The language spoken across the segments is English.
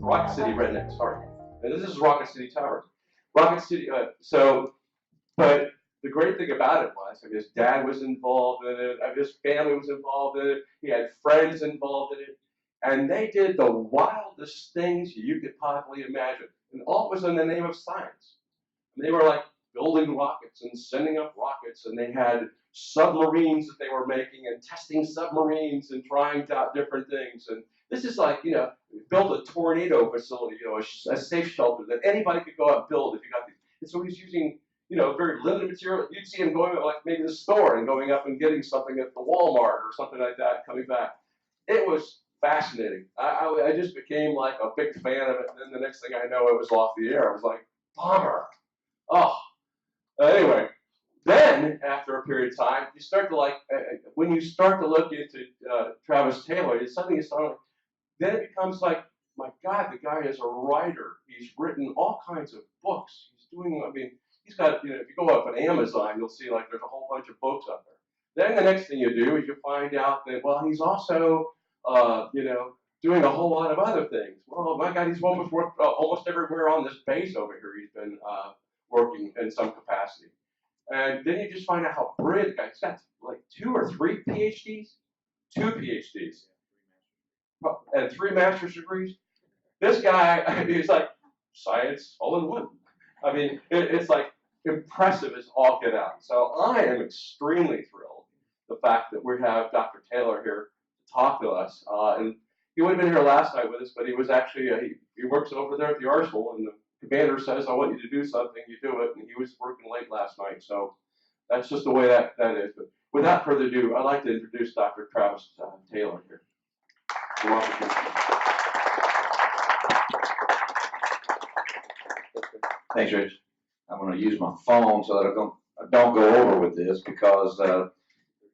Rocket City Redneck, sorry. And this is Rocket City Towers. Rocket City, but the great thing about it was, I mean, his dad was involved in it, his family was involved in it, he had friends involved in it, and they did the wildest things you could possibly imagine. And all was in the name of science. And they were like building rockets and sending up rockets, and they had submarines that they were making and testing submarines and trying out different things. And this is like, build a tornado facility, a safe shelter that anybody could go out and build if you got these. And so he's using, very limited material. You'd see him going to like maybe the store and going up and getting something at the Walmart or something like that, coming back. It was fascinating. I just became like a big fan of it. And then the next thing I know, it was off the air. I was like, bummer. Oh, anyway. Then, after a period of time, you start to when you start to look into Travis Taylor, it's something you start, then it becomes like, my God, the guy is a writer. He's written all kinds of books. He's doing, he's got, if you go up on Amazon, you'll see like there's a whole bunch of books up there. Then the next thing you do is you find out that, well, he's also, doing a whole lot of other things. Well, my God, he's almost worked almost everywhere on this base over here. He's been working in some capacity. And then you just find out how brilliant the guy is. He's got like 2 or 3 PhDs? 2 PhDs. And 3 master's degrees. This guy, he's like, science all in one. I mean, it's like impressive as all get out. So I am extremely thrilled the fact that we have Dr. Taylor here to talk to us. And he would have been here last night with us, but he was actually, he works over there at the Arsenal, and the commander says, I want you to do something, you do it, and he was working late last night. So that's just the way that is. But without further ado, I'd like to introduce Dr. Travis Taylor here. You're welcome. Thanks, Rich. I'm going to use my phone so that I don't go over with this, because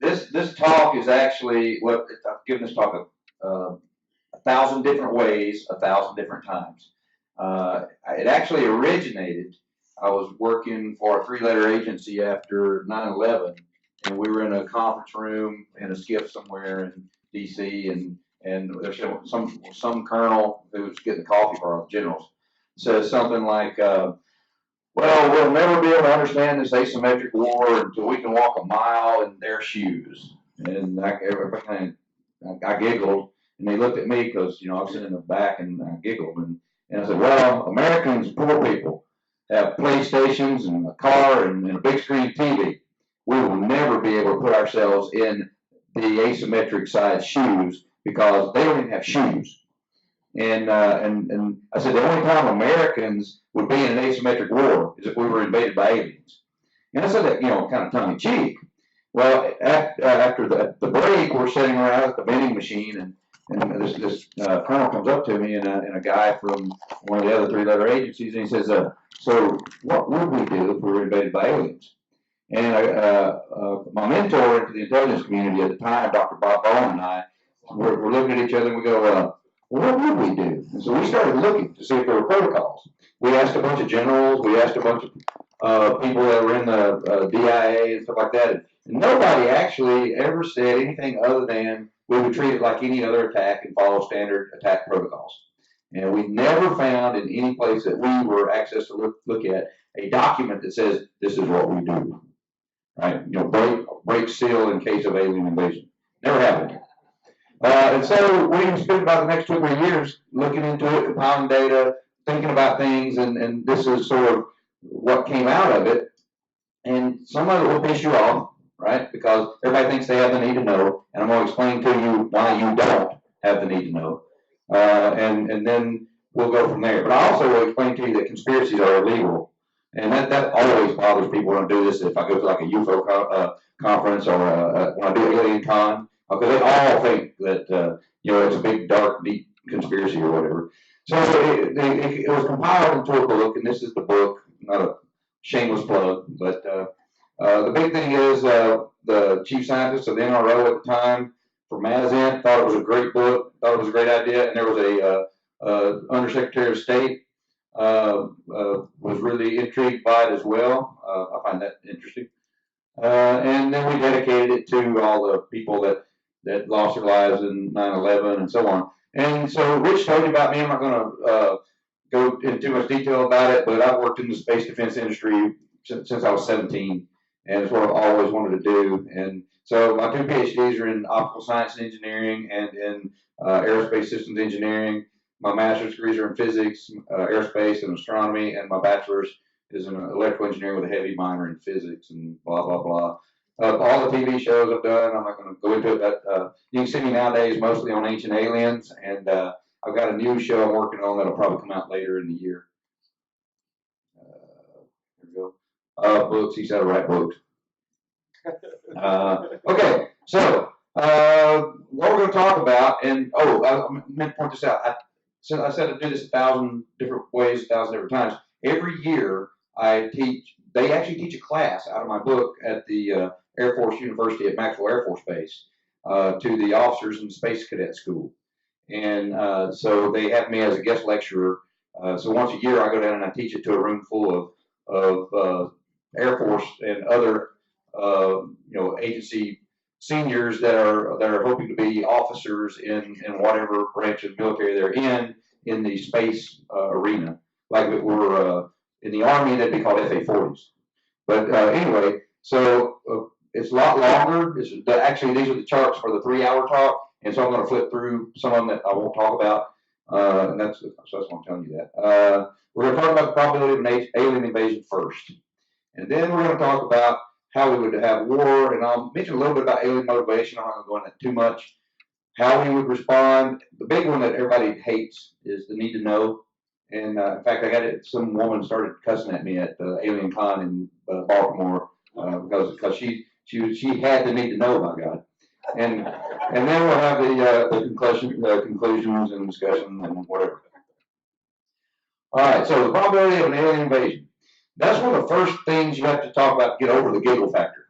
this talk is actually what I've given this talk 1,000 different ways, 1,000 different times. It actually originated. I was working for a 3-letter agency after 9/11, and we were in a conference room in a skiff somewhere in D.C. and there's some colonel who was getting coffee for our generals says something like, well, we'll never be able to understand this asymmetric war until we can walk a mile in their shoes. And I giggled, and they looked at me because, I was sitting in the back, and I giggled. And I said, well, Americans, poor people, have PlayStations and a car and a big screen TV. We will never be able to put ourselves in the asymmetric side shoes because they don't even have shoes. And I said, the only time Americans would be in an asymmetric war is if we were invaded by aliens. And I said that, kind of tongue in cheek. Well, after the break, we're sitting around at the vending machine, and this colonel comes up to me and a guy from one of the other 3-letter agencies, and he says, so what would we do if we were invaded by aliens? And my mentor into the intelligence community at the time, Dr. Bob Bowen, and I, we're looking at each other and we go, well, what would we do? And so we started looking to see if there were protocols. We asked a bunch of generals, we asked a bunch of people that were in the DIA and stuff like that, and nobody actually ever said anything other than we would treat it like any other attack and follow standard attack protocols. And we never found in any place that we were access to look at a document that says this is what we do, right? Break seal in case of alien invasion. Never happened. And so we spent about the next 2 or 3 years looking into it, compiling data, thinking about things, and this is sort of what came out of it. And some of it will piss you off, right? Because everybody thinks they have the need to know, and I'm going to explain to you why you don't have the need to know. And then we'll go from there. But I also will explain to you that conspiracies are illegal. And that always bothers people when I do this. If I go to like a UFO conference or when I do Alien Con, because they all think that it's a big, dark, deep conspiracy or whatever. So it was compiled into a book, and this is the book, not a shameless plug, but the big thing is the chief scientist of the NRO at the time for Mazant thought it was a great book, thought it was a great idea, and there was a Undersecretary of State was really intrigued by it as well. I find that interesting. And then we dedicated it to all the people that lost their lives in 9/11 and so on. And so Rich told you about me. I'm not going to go into too much detail about it, but I've worked in the space defense industry since I was 17, and it's what I've always wanted to do. And so my two PhDs are in optical science and engineering and in aerospace systems engineering. My master's degrees are in physics, aerospace, and astronomy, and my bachelor's is in electrical engineering with a heavy minor in physics and blah, blah, blah. All the TV shows I've done, I'm not going to go into it, but you can see me nowadays mostly on Ancient Aliens, and I've got a new show I'm working on that'll probably come out later in the year. Here we go. Books, he said I write books. Okay, so what we're going to talk about, and I meant to point this out. I said I do this 1,000 different ways, 1,000 different times. Every year I teach, they actually teach a class out of my book at the Air Force University at Maxwell Air Force Base to the officers in the Space Cadet School. And so they have me as a guest lecturer. So once a year I go down and I teach it to a room full of Air Force and other agency seniors that are hoping to be officers in whatever branch of the military they're in the space arena. Like if we're in the Army, that'd be called FA-40s. But anyway, so it's a lot longer. Actually, these are the charts for the 3-hour talk, and so I'm going to flip through some of them that I won't talk about. And that's why I'm telling you that. We're going to talk about the probability of an alien invasion first, and then we're going to talk about how we would have war, and I'll mention a little bit about alien motivation. I'm not going to go into that too much. How we would respond. The big one that everybody hates is the need to know. And in fact, I got it. Some woman started cussing at me at the Alien Con in Baltimore because she had the need to know, by God. And then we'll have the conclusions and discussion and whatever. All right. So the probability of an alien invasion. That's one of the first things you have to talk about to get over the giggle factor.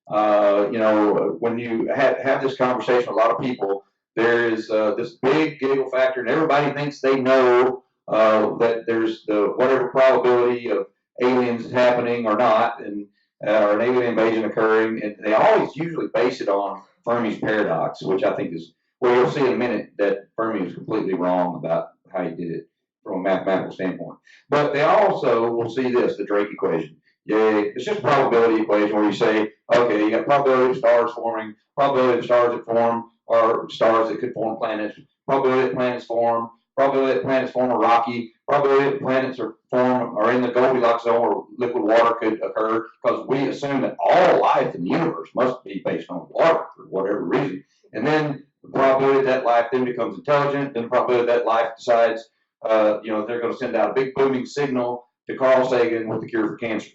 When you have this conversation with a lot of people, there is this big giggle factor, and everybody thinks they know that there's the whatever probability of aliens happening or not, and or an alien invasion occurring, and they always usually base it on Fermi's paradox, which I think is, well, you'll see in a minute that Fermi is completely wrong about how he did it from a mathematical standpoint. But they also will see this, the Drake equation. Yay, it's just a probability equation where you say, okay, you got probability of stars forming, probability of stars that form, or stars that could form planets, probability that planets form, probability that planets form are rocky, probability that planets are in the Goldilocks zone where liquid water could occur, because we assume that all life in the universe must be based on water for whatever reason. And then the probability that life then becomes intelligent, then the probability that life decides, they're going to send out a big booming signal to Carl Sagan with the cure for cancer.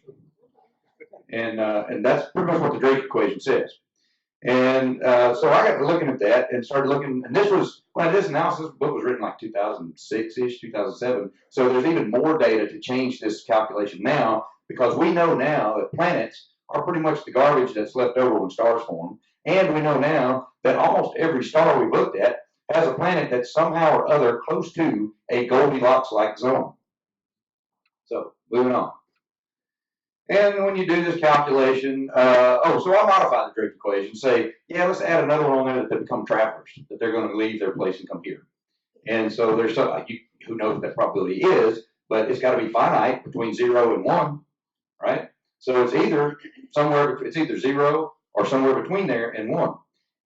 And that's pretty much what the Drake equation says. And so I got to looking at that and started looking, and this analysis book was written like 2006-ish, 2007. So there's even more data to change this calculation now, because we know now that planets are pretty much the garbage that's left over when stars form. And we know now that almost every star we've looked at has a planet that's somehow or other close to a Goldilocks-like zone. So moving on. And when you do this calculation, so I modify the Drake equation, say, yeah, let's add another one on there that they become travelers, that they're going to leave their place and come here. And so there's who knows what that probability is, but it's got to be finite between 0 and 1, right? So it's either 0 or somewhere between there and 1.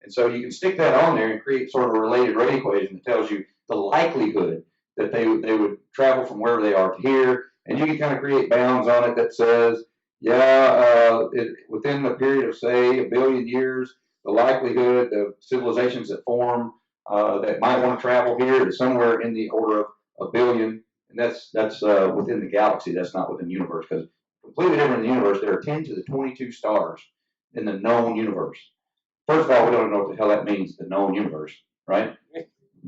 And so you can stick that on there and create sort of a related rate equation that tells you the likelihood that they would travel from wherever they are to here. And you can kind of create bounds on it that says, within the period of, say, 1 billion years, the likelihood of civilizations that form that might want to travel here is somewhere in the order of 1 billion. And that's within the galaxy. That's not within the universe, because completely different in the universe. There are 10 to the 22 stars in the known universe. First of all, we don't know what the hell that means, the known universe, right?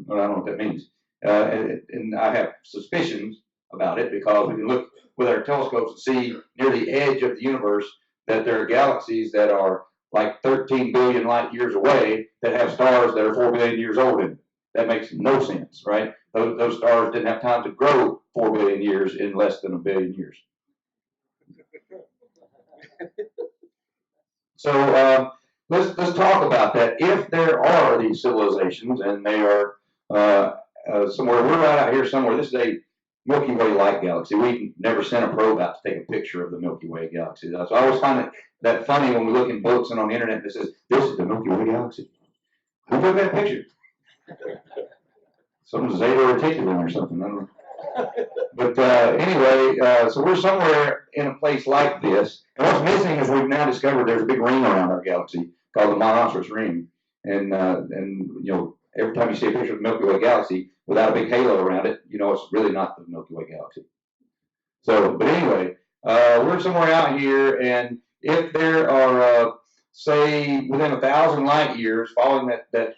Well, I don't know what that means. And I have suspicions about it, because we can look with our telescopes and see near the edge of the universe that there are galaxies that are like 13 billion light years away that have stars that are 4 billion years old in them. That makes no sense, right? Those stars didn't have time to grow 4 billion years in less than 1 billion years. So let's talk about that. If there are these civilizations and they are somewhere. We're right out here somewhere. This is a Milky Way like galaxy. We never sent a probe out to take a picture of the Milky Way galaxy. So I always find that funny when we look in books and on the internet that says, this is the Milky Way galaxy. Who took that picture? Some Zeta Reticulum or something. I don't know. But anyway, so we're somewhere in a place like this. And what's missing is we've now discovered there's a big ring around our galaxy called the Monoceros ring. And you know, every time you see a picture of the Milky Way galaxy without a big halo around it, you know it's really not the Milky Way galaxy. So, but anyway, we're somewhere out here, and if there are, say, within 1,000 light years following that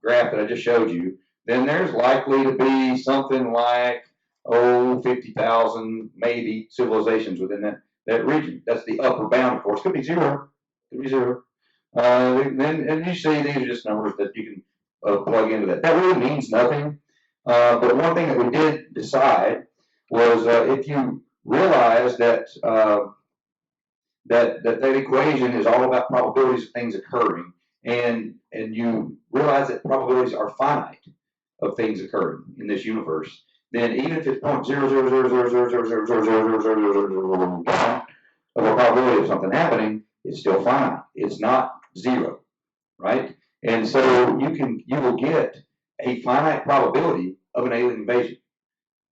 graph that I just showed you, then there's likely to be something like, 50,000 maybe civilizations within that region. That's the upper bound, of course. Could be zero. Could be zero. And you see these are just numbers that you can plug into that. That really means nothing. But one thing that we did decide was if you realize that that equation is all about probabilities of things occurring, and you realize that probabilities are finite of things occurring in this universe, then even if it's 0.0000000000001 of a probability of something happening, it's still finite. It's not zero, right? And so you will get a finite probability of an alien invasion.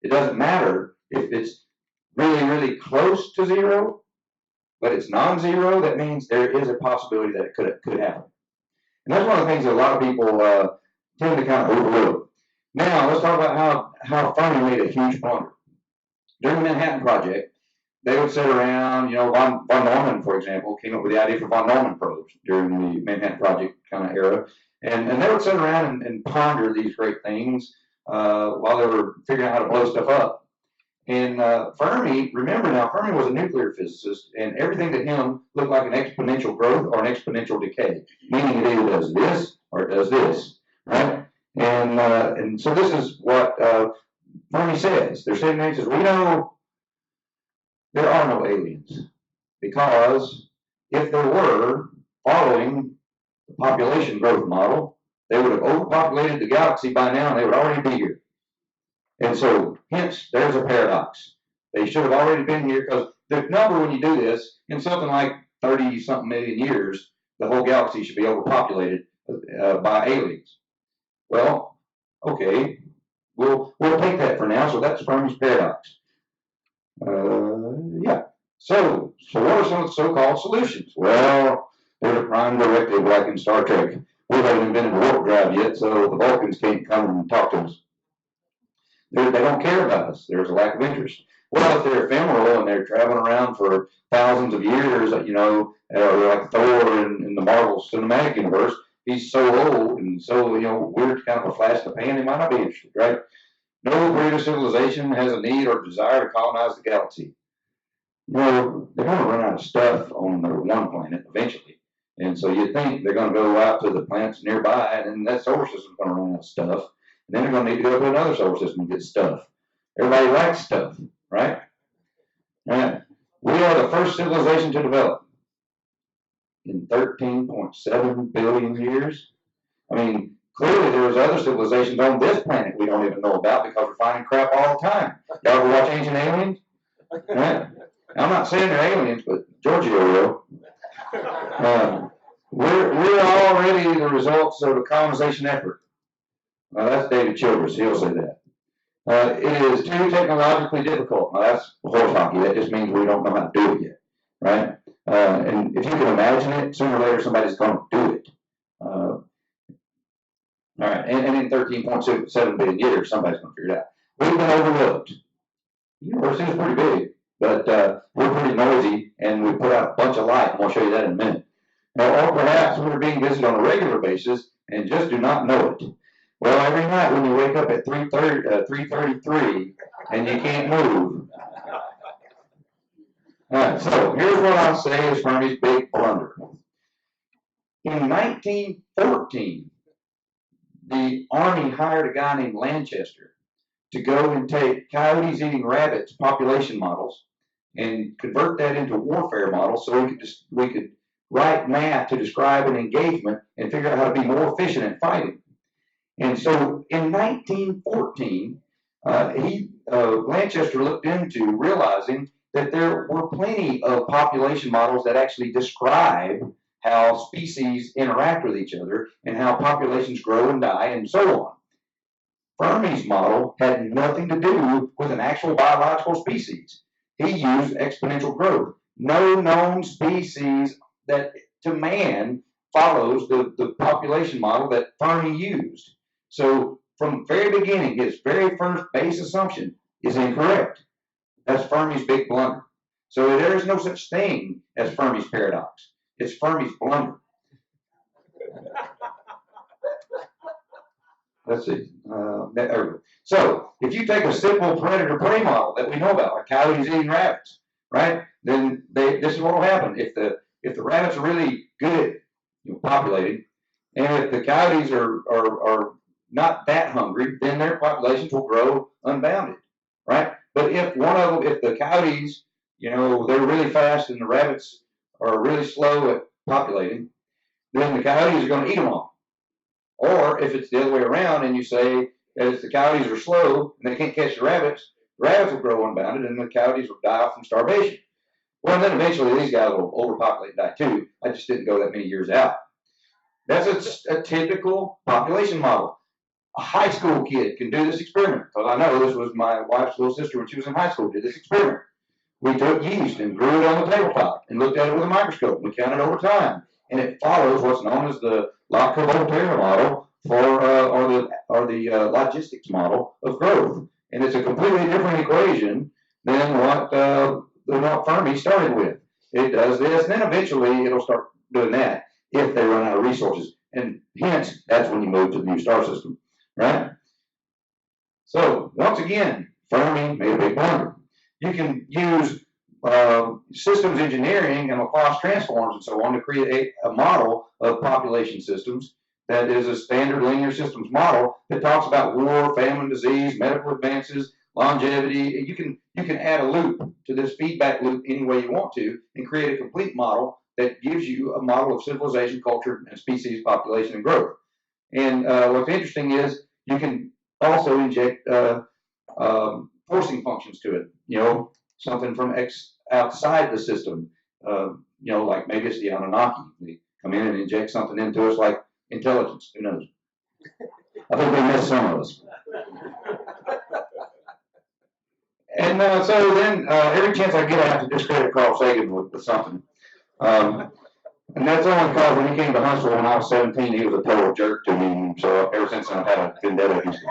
It doesn't matter if it's really, really close to zero, but it's non-zero. That means there is a possibility that it could happen. And that's one of the things that a lot of people tend to kind of overlook. Now, let's talk about how Fermi made a huge blunder. During the Manhattan Project, they would sit around, you know, von Neumann, for example, came up with the idea for von Neumann probes during the Manhattan Project kind of era. And they would sit around and ponder these great things while they were figuring out how to blow stuff up. And Fermi, remember now, Fermi was a nuclear physicist, and everything to him looked like an exponential growth or an exponential decay, meaning it either does this or it does this, right? And so this is what Fermi says. They're saying, he says, we know there are no aliens, because if there were, following the population growth model, they would have overpopulated the galaxy by now and they would already be here. And so, hence, there's a paradox. They should have already been here, because the number, when you do this, in something like 30-something million years, the whole galaxy should be overpopulated by aliens. Well, okay, we'll take that for now. So that's Fermi's paradox. Yeah. So what are some of the so-called solutions? Well, there's a prime directive like in Star Trek. We haven't invented warp drive yet, so the Vulcans can't come and talk to us. They don't care about us. There's a lack of interest. Well, if they're ephemeral and they're traveling around for thousands of years, you know, like Thor in the Marvel Cinematic Universe, he's so old and so, you know, weird, kind of a flash in the pan, he might not be interested, right? No greater civilization has a need or desire to colonize the galaxy. Well, they're going to run out of stuff on their one planet eventually. And so you think they're going to go out to the planets nearby, and then that solar system's going to run out of stuff. And then they're going to need to go to another solar system and get stuff. Everybody likes stuff, right? And we are the first civilization to develop in 13.7 billion years. I mean, clearly there was other civilizations on this planet we don't even know about because we're finding crap all the time. Y'all ever watch Ancient Aliens? Right? I'm not saying they're aliens, but Giorgio will. We're already the results of a colonization effort. Now that's David Childress. He'll say that. It is too technologically difficult. Now that's horse hockey. That just means we don't know how to do it yet, right? And if you can imagine it, sooner or later somebody's going to do it. All right, and in 13.7 billion years, somebody's going to figure it out. We've been overlooked. The universe is pretty big, but we're pretty noisy, and we put out a bunch of light, and we'll show you that in a minute. Now, or perhaps we're being visited on a regular basis and just do not know it. Well, every night when you wake up at 3:33 and you can't move. All right, so here's what I'll say is Fermi's big blunder. In 1914, the Army hired a guy named Lanchester to go and take coyotes eating rabbits population models and convert that into warfare models so we could write math to describe an engagement and figure out how to be more efficient at fighting. And so in 1914, Lanchester looked into realizing that there were plenty of population models that actually describe how species interact with each other and how populations grow and die and so on. Fermi's model had nothing to do with an actual biological species. He used exponential growth. No known species that to man follows the population model that Fermi used. So from the very beginning, his very first base assumption is incorrect. That's Fermi's big blunder. So there is no such thing as Fermi's paradox. It's Fermi's blunder. Let's see. There we go. So if you take a simple predator-prey model that we know about, like coyotes eating rabbits, right? Then this is what will happen if the rabbits are really good at populating, and if the coyotes are not that hungry, then their populations will grow unbounded, right? But if the coyotes, they're really fast and the rabbits are really slow at populating, then the coyotes are going to eat them all. Or if it's the other way around and you say, as the coyotes are slow and they can't catch the rabbits will grow unbounded and the coyotes will die off from starvation. Well, then eventually these guys will overpopulate and die too. I just didn't go that many years out. That's a typical population model. A high school kid can do this experiment, because I know this was my wife's little sister when she was in high school, did this experiment. We took yeast and grew it on the tabletop and looked at it with a microscope. We counted over time, and it follows what's known as the Volterra model or the logistics model of growth. And it's a completely different equation than what Fermi started with. It does this, and then eventually it'll start doing that if they run out of resources. And hence, that's when you move to the new star system, right? So once again, Fermi made a big blunder. You can use systems engineering and Laplace transforms and so on to create a model of population systems that is a standard linear systems model that talks about war, famine, disease, medical advances, longevity. You can add a loop to this feedback loop any way you want to and create a complete model that gives you a model of civilization, culture, and species population and growth. And what's interesting is you can also inject forcing functions to it, something from outside the system, like maybe it's the Anunnaki. They come in and inject something into us like intelligence. Who knows? I think they missed some of us. And so then every chance I get, I have to discredit Carl Sagan with something. And that's only because when he came to Huntsville when I was 17, he was a total jerk to me. So ever since then, I've had a vendetta against him.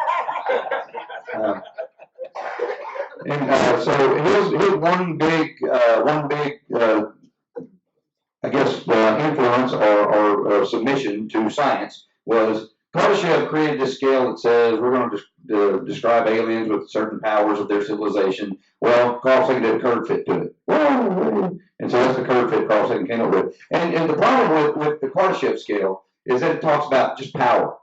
So his one big influence or submission to science was Kardashev created this scale that says we're going to describe aliens with certain powers of their civilization. Well, Carl Sagan did a curve fit to it. Whoa! And so that's the curve fit Carl Sagan came up with. And the problem with the Kardashev scale is that it talks about just power.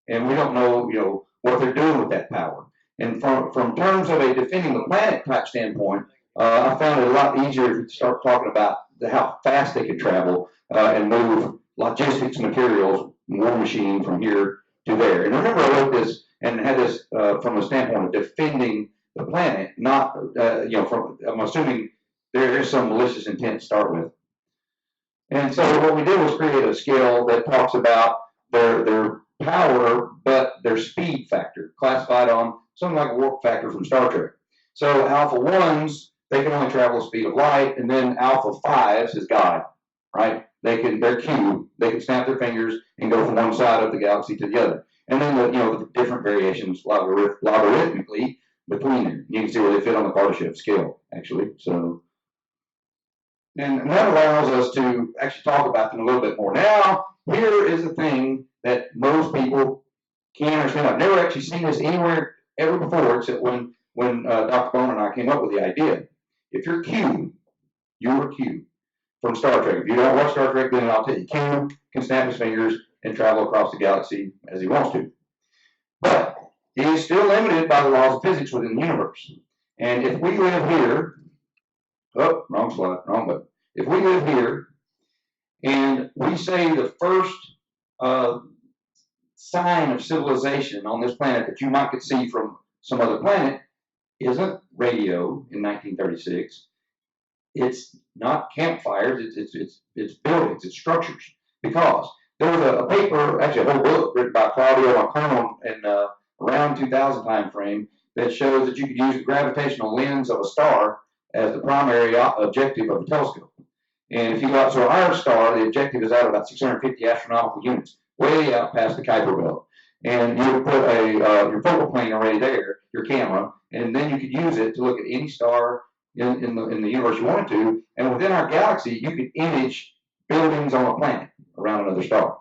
And we don't know, what they're doing with that power. And from terms of a defending the planet type standpoint, I found it a lot easier to start talking about how fast they could travel and move logistics, materials, war machine from here to there. And remember, I wrote this and had this from a standpoint of defending the planet, not, I'm assuming there is some malicious intent to start with. And so what we did was create a scale that talks about their power, but their speed factor, classified on something like a warp factor from Star Trek. So alpha 1s, they can only travel the speed of light, and then alpha 5s is God, right? They're Q, they can snap their fingers and go from one side of the galaxy to the other. And then the different variations logarithmically between them. You can see where they fit on the Kardashev scale, actually. So, and that allows us to actually talk about them a little bit more. Now, here is the thing that most people can't understand. I've never actually seen this anywhere ever before, except when Dr. Bowman and I came up with the idea. If you're Q, you're Q from Star Trek. If you don't watch Star Trek, then I'll tell you, Q can snap his fingers and travel across the galaxy as he wants to. But he is still limited by the laws of physics within the universe. And if we live here, wrong slide, wrong button. If we live here and we say the first sign of civilization on this planet that you might could see from some other planet isn't radio in 1936. It's not campfires. It's buildings. It's structures. Because there was a paper, actually a whole book written by Claudio Marcano in around 2000 time frame that shows that you could use the gravitational lens of a star as the primary objective of a telescope. And if you go out to our star, the objective is out about 650 astronomical units, way out past the Kuiper belt. And you would put your focal plane array there, your camera, and then you could use it to look at any star in the universe you wanted to. And within our galaxy, you could image buildings on a planet around another star.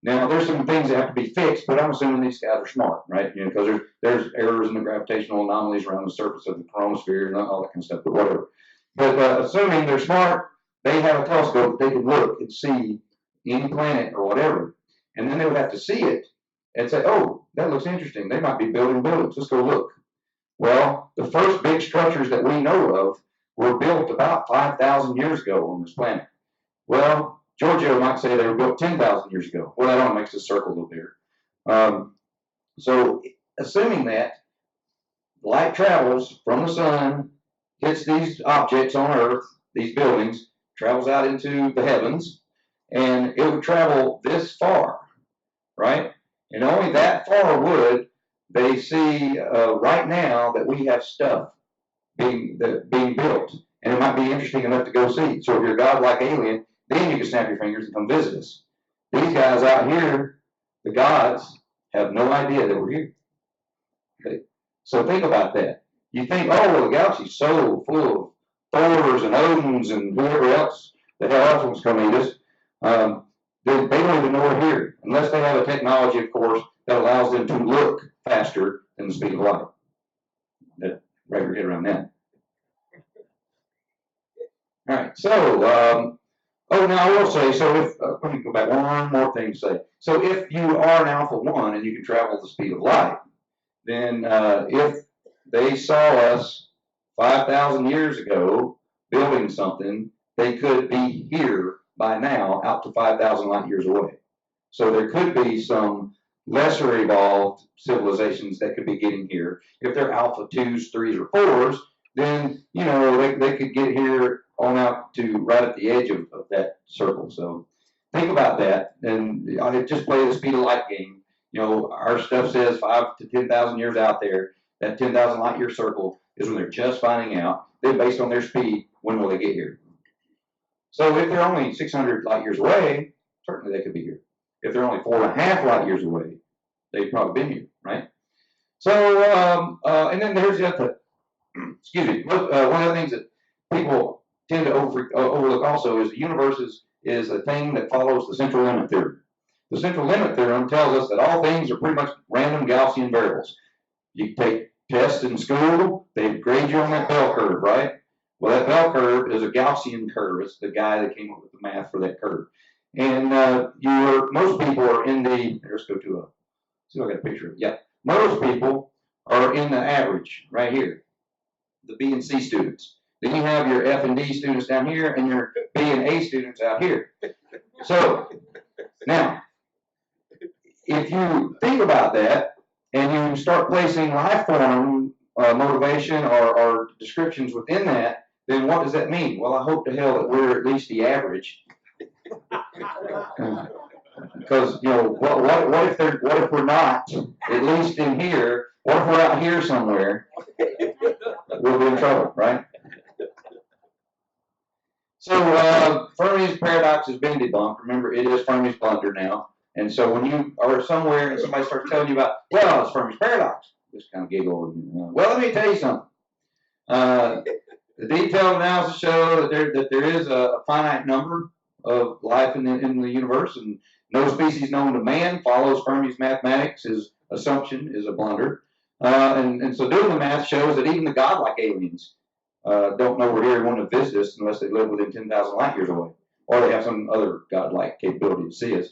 Now, there's some things that have to be fixed, but I'm assuming these guys are smart, right? You know, because there's errors in the gravitational anomalies around the surface of the chromosphere and all that kind of stuff, but whatever. But assuming they're smart, they have a telescope that they can look and see any planet or whatever. And then they would have to see it and say, oh, that looks interesting. They might be building buildings. Let's go look. Well, the first big structures that we know of were built about 5,000 years ago on this planet. Well, Giorgio might say they were built 10,000 years ago. Well, that only makes the circle a little bigger. So assuming that light travels from the sun, hits these objects on Earth, these buildings, travels out into the heavens, and it would travel this far, right? And only that far would they see right now that we have stuff being built. And it might be interesting enough to go see. So if you're a godlike alien, then you can snap your fingers and come visit us. These guys out here, the gods, have no idea that we're here. Okay? So think about that. You think, oh, well, the galaxy's so full of Thors and Odins and whoever else, the hell else wants to come eat us. They don't even know we're here, unless they have a technology, of course, that allows them to look faster than the speed of light. Wrap your head around that. All right, so, now I will say, so if, let me go back, one more thing to say. So if you are an alpha 1 and you can travel the speed of light, then if they saw us 5,000 years ago building something, they could be here by now out to 5,000 light years away. So there could be some lesser evolved civilizations that could be getting here. If they're alpha 2s, 3s, or 4s, then, you know, they could get here on out to right at the edge of that circle. So think about that, and just play the speed of light game. You know, our stuff says 5 to 10,000 years out there. That 10,000 light year circle is when they're just finding out. Then based on their speed, when will they get here? So if they're only 600 light years away, certainly they could be here. If they're only 4.5 light years away, they've probably been here, right? So, and then there's the other, excuse me, one of the things that people tend to overlook also is the universe is a thing that follows the central limit theorem. The central limit theorem tells us that all things are pretty much random Gaussian variables. You take tests in school, they grade you on that bell curve, right? Well, that bell curve is a Gaussian curve. It's the guy that came up with the math for that curve. And most people are in the, let's go to see if I got a picture of it. Yeah, most people are in the average right here, the B and C students. Then you have your F and D students down here and your B and A students out here. So now, if you think about that and you start placing life form motivation or descriptions within that, then what does that mean? Well, I hope to hell that we're at least the average. Because you know, what if we're not at least in here? What if we're out here somewhere? We'll be in trouble, right? So Fermi's paradox has been debunked. Remember, it is Fermi's blunder now. And so when you are somewhere and somebody starts telling you about, well, it's Fermi's paradox, just kind of giggle. Well, let me tell you something. The detailed analysis show that there is a finite number of life in the universe, and no species known to man follows Fermi's mathematics. His assumption is a blunder. And so doing the math shows that even the godlike aliens don't know we're here and want to visit us unless they live within 10,000 light years away, or they have some other godlike capability to see us.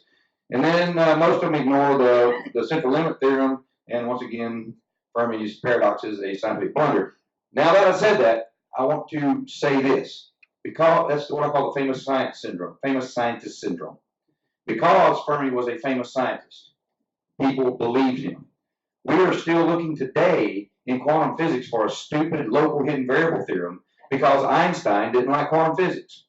And then most of them ignore the central limit theorem, and once again, Fermi's paradox is a scientific blunder. Now that I said that, I want to say this, because that's what I call the famous scientist syndrome. Because Fermi was a famous scientist, people believed him. We are still looking today in quantum physics for a stupid local hidden variable theorem because Einstein didn't like quantum physics,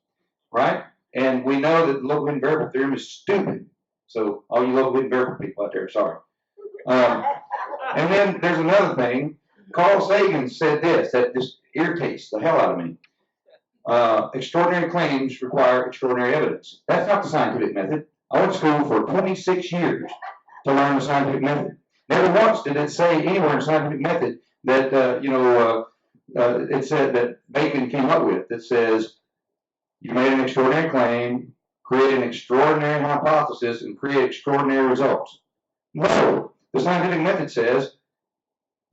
right? And we know that the local hidden variable theorem is stupid. So all you local hidden variable people out there, sorry. And then there's another thing. Carl Sagan said this, that just irritates the hell out of me. Extraordinary claims require extraordinary evidence. That's not the scientific method. I went to school for 26 years to learn the scientific method. Never once did it say anywhere in the scientific method that, it said that Bacon came up with that says you made an extraordinary claim, create an extraordinary hypothesis, and create extraordinary results. No, the scientific method says,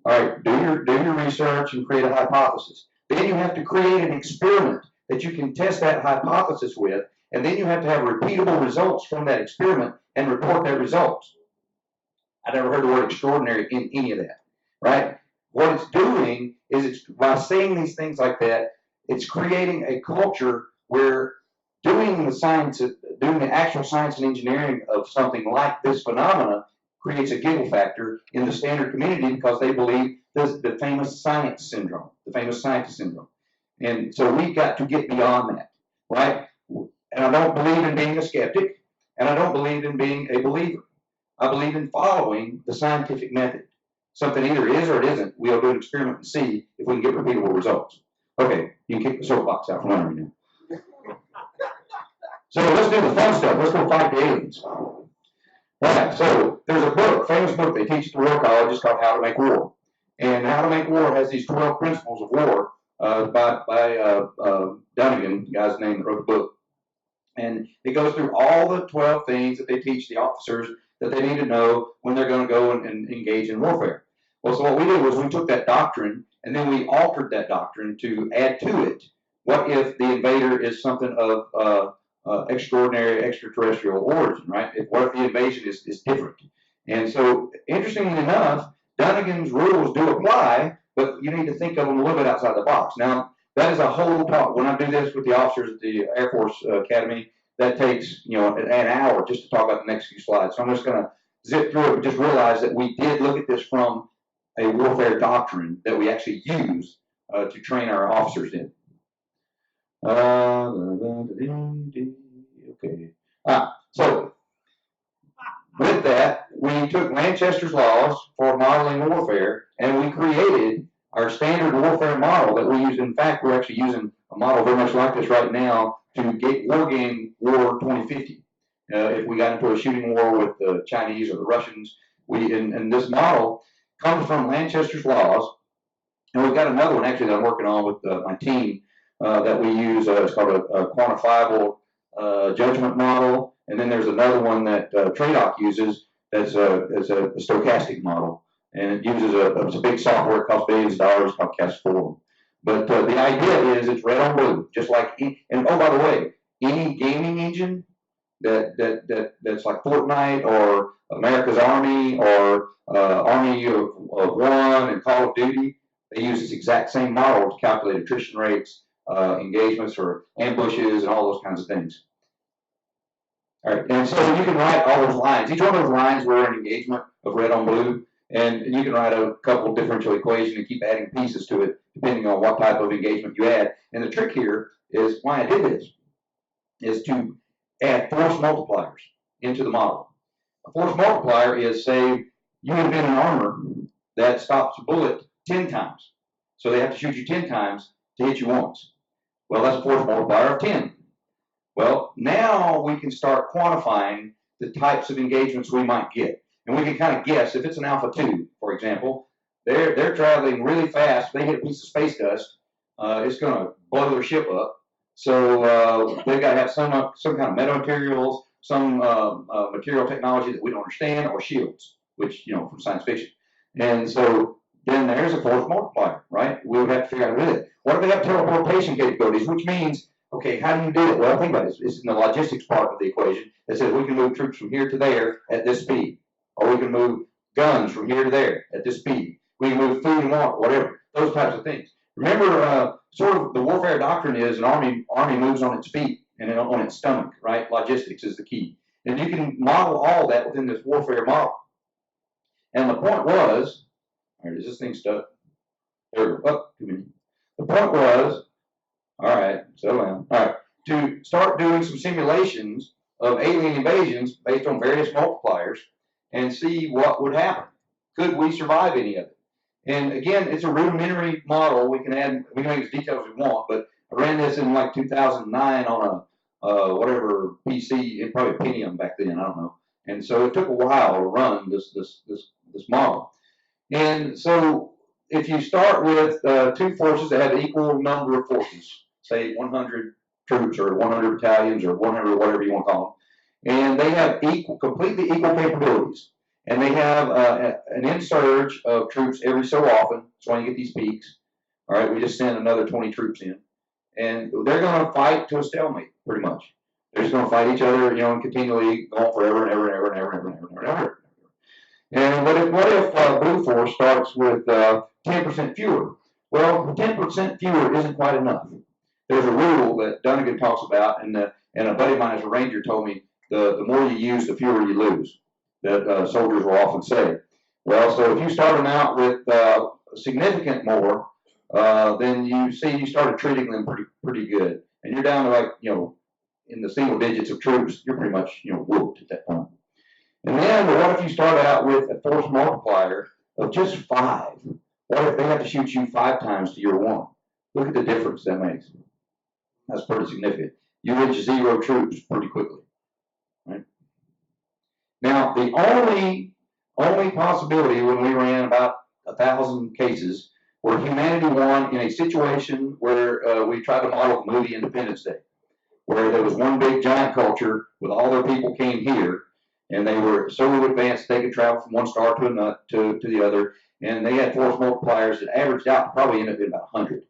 all right, do your research and create a hypothesis. Then you have to create an experiment that you can test that hypothesis with, and then you have to have repeatable results from that experiment and report their results. I never heard the word extraordinary in any of that, right? What it's doing is it's by saying these things like that, it's creating a culture where doing the actual science and engineering of something like this phenomena creates a giggle factor in the standard community because they believe the famous science syndrome, the famous scientist syndrome. And so we've got to get beyond that, right? And I don't believe in being a skeptic, and I don't believe in being a believer. I believe in following the scientific method. Something either is or it isn't. We'll do an experiment and see if we can get repeatable results. Okay, you can kick the soapbox out from under me now. So let's do the fun stuff. Let's go fight the aliens. Right, so there's a book, famous book they teach at the War College. It's called How to Make War. And How to Make War has these 12 principles of war by Dunnigan, the guy's name that wrote the book. And it goes through all the 12 things that they teach the officers that they need to know when they're going to go and engage in warfare. Well, so what we did was we took that doctrine and then we altered that doctrine to add to it. What if the invader is something of extraordinary extraterrestrial origin, right? What if the invasion is different? And so, interestingly enough, Dunnigan's rules do apply, but you need to think of them a little bit outside the box. Now, that is a whole talk. When I do this with the officers at the Air Force Academy, that takes an hour just to talk about the next few slides. So I'm just going to zip through it, but just realize that we did look at this from a warfare doctrine that we actually use to train our officers in. Okay. So with that, we took Manchester's laws for modeling warfare, and we created our standard warfare model that we use. In fact, we're actually using a model very much like this right now to get war game war 2050. If we got into a shooting war with the Chinese or the Russians, and this model comes from Manchester's laws, and we've got another one actually that I'm working on with my team that we use. It's called a quantifiable judgment model, and then there's another one that TRADOC uses as a stochastic model, and it uses it's a big software. It costs billions of dollars. Called Cast4. But the idea is it's red on blue, just like. And oh, by the way, any gaming engine that's like Fortnite or America's Army or Army of One and Call of Duty, they use this exact same model to calculate attrition rates, engagements or ambushes, and all those kinds of things. All right, and so you can write all those lines. Each one of those lines were an engagement of red on blue, and you can write a couple differential equations and keep adding pieces to it depending on what type of engagement you add. And the trick here is why I did this is to add force multipliers into the model. A force multiplier is, say, you invent an armor that stops a bullet 10 times. So they have to shoot you 10 times to hit you once. Well, that's a force multiplier of 10. Well, now we can start quantifying the types of engagements we might get. And we can kind of guess if it's an Alpha 2, for example, they're traveling really fast. If they hit a piece of space dust, it's going to blow their ship up. So they've got to have some kind of metamaterials, some material technology that we don't understand, or shields, which, from science fiction. And so then there's a force multiplier, right? We would have to figure out with it. What if they have teleportation capabilities, which means, okay, how do you do it? Well, think about it. It's in the logistics part of the equation that says we can move troops from here to there at this speed, or we can move guns from here to there at this speed. We can move food and water, whatever, those types of things. Remember, sort of the warfare doctrine is an army moves on its feet and on its stomach, right? Logistics is the key. And you can model all that within this warfare model. And the point was, all right, is this thing stuck? There we go. Oh, too many. The point was, all right, settle down. All right, to start doing some simulations of alien invasions based on various multipliers and see what would happen. Could we survive any of it? And again, it's a rudimentary model. We can make as detailed as we want, but I ran this in like 2009 on a whatever PC, probably a Pentium back then, I don't know. And so it took a while to run this model. And so if you start with two forces that have equal number of forces, say 100 troops or 100 battalions or 100 whatever you want to call them, and they have completely equal capabilities, and they have an insurge of troops every so often. That's why you get these peaks. All right, we just send another 20 troops in, and they're going to fight to a stalemate, pretty much. They're just going to fight each other, and continually go on forever and ever and ever and ever and ever and ever and ever. And what if blue force starts with 10% fewer? Well, 10% fewer isn't quite enough. There's a rule that Dunnigan talks about, and a buddy of mine as a ranger told me the more you use, the fewer you lose. That soldiers will often say. Well, so if you start them out with significant more, then you started treating them pretty good, and you're down to like in the single digits of troops. You're pretty much whooped at that point. And then what if you start out with a force multiplier of just 5? What if they have to shoot you 5 times to your 1? Look at the difference that makes. That's pretty significant. You reach 0 troops pretty quickly, right? Now, the only possibility when we ran about 1,000 cases where humanity won in a situation where we tried to model the movie Independence Day, where there was one big giant culture with all their people came here, and they were so advanced they could travel from one star to the other, and they had force multipliers that averaged out to probably end up being about 100.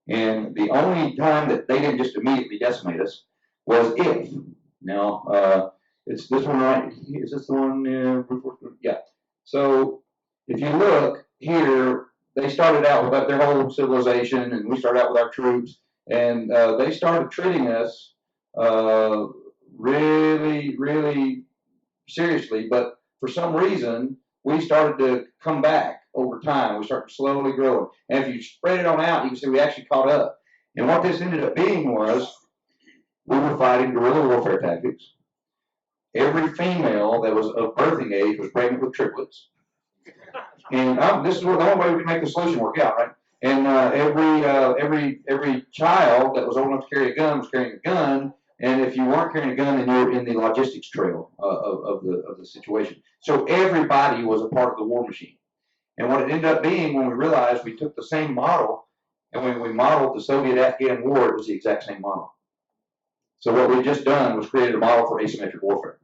And the only time that they didn't just immediately decimate us was if. Now, it's this one right. Is this the one? Yeah. So if you look here, they started out with their whole civilization, and we started out with our troops, and they started treating us really, really seriously. But for some reason, we started to come back over time. We started slowly growing. And if you spread it on out, you can see we actually caught up. And what this ended up being was we were fighting guerrilla warfare tactics. Every female that was of birthing age was pregnant with triplets. And this is the only way we can make the solution work out, right? And every child that was old enough to carry a gun was carrying a gun. And if you weren't carrying a gun, then you were in the logistics trail of the situation. So everybody was a part of the war machine. And what it ended up being, when we realized we took the same model, and when we modeled the Soviet-Afghan war, it was the exact same model. So what we've just done was created a model for asymmetric warfare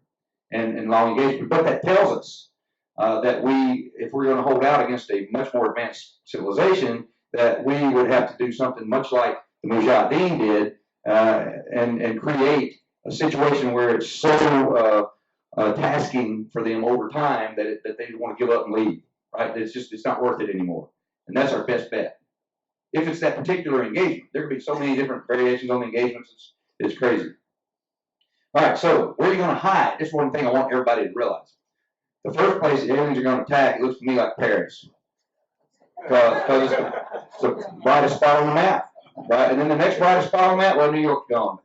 and long engagement. But that tells us that if we're going to hold out against a much more advanced civilization, that we would have to do something much like the Mujahideen did, and create a situation where it's so tasking for them over time that they want to give up and leave. Right? It's not worth it anymore. And that's our best bet. If it's that particular engagement, there could be so many different variations on the engagements, it's crazy. All right, so where are you going to hide? This is one thing I want everybody to realize. The first place the aliens are going to attack, it looks to me like Paris. Because it's the brightest spot on the map. Right? And then the next brightest spot on the map, well, New York's gone.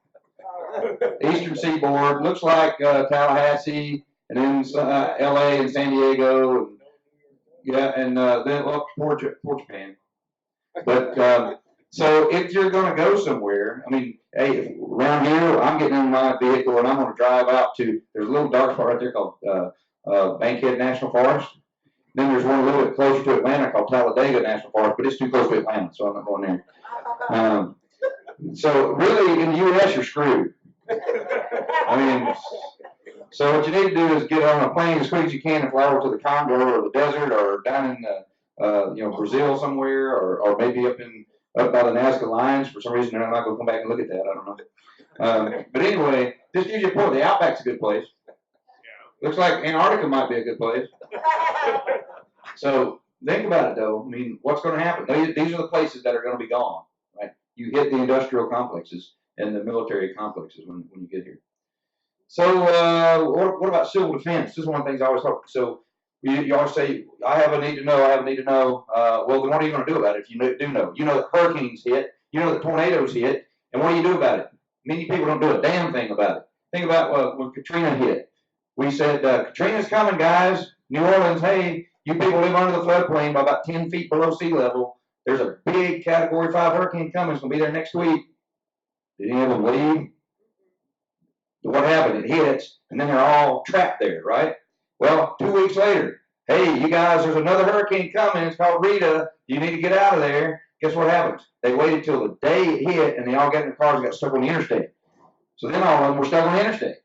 Eastern Seaboard, looks like Tallahassee, and then LA and San Diego, and then poor Japan. But so if you're going to go somewhere, I mean, hey, around here, I'm getting in my vehicle and I'm going to drive out to. There's a little dark spot right there called Bankhead National Forest. Then there's one a little bit closer to Atlanta called Talladega National Forest, but it's too close to Atlanta, so I'm not going there. So really, in the U.S., you're screwed. I mean. So what you need to do is get on a plane as quick as you can and fly over to the Congo or the desert or down in Brazil somewhere, or maybe up by the Nazca lines. For some reason, they're not going to come back and look at that. I don't know. But anyway, this gives you a point. The Outback's a good place. Yeah. Looks like Antarctica might be a good place. So think about it, though. I mean, what's going to happen? These are the places that are going to be gone. Right? You hit the industrial complexes and the military complexes when you get here. So what about civil defense? This is one of the things I always talk. So You always say, I have a need to know, I have a need to know. Well, then what are you going to do about it if you do know? You know that hurricanes hit, you know that tornadoes hit, and what do you do about it? Many people don't do a damn thing about it. Think about when Katrina hit. We said, Katrina's coming, guys. New Orleans, hey, you people live under the floodplain by about 10 feet below sea level. There's a big Category 5 hurricane coming. It's going to be there next week. Did any of them leave? What happened? It hits, and then they're all trapped there, right? Well, 2 weeks later, hey, you guys, there's another hurricane coming. It's called Rita. You need to get out of there. Guess what happens? They waited till the day it hit, and they all got in their cars and got stuck on the interstate. So then all of them were stuck on the interstate.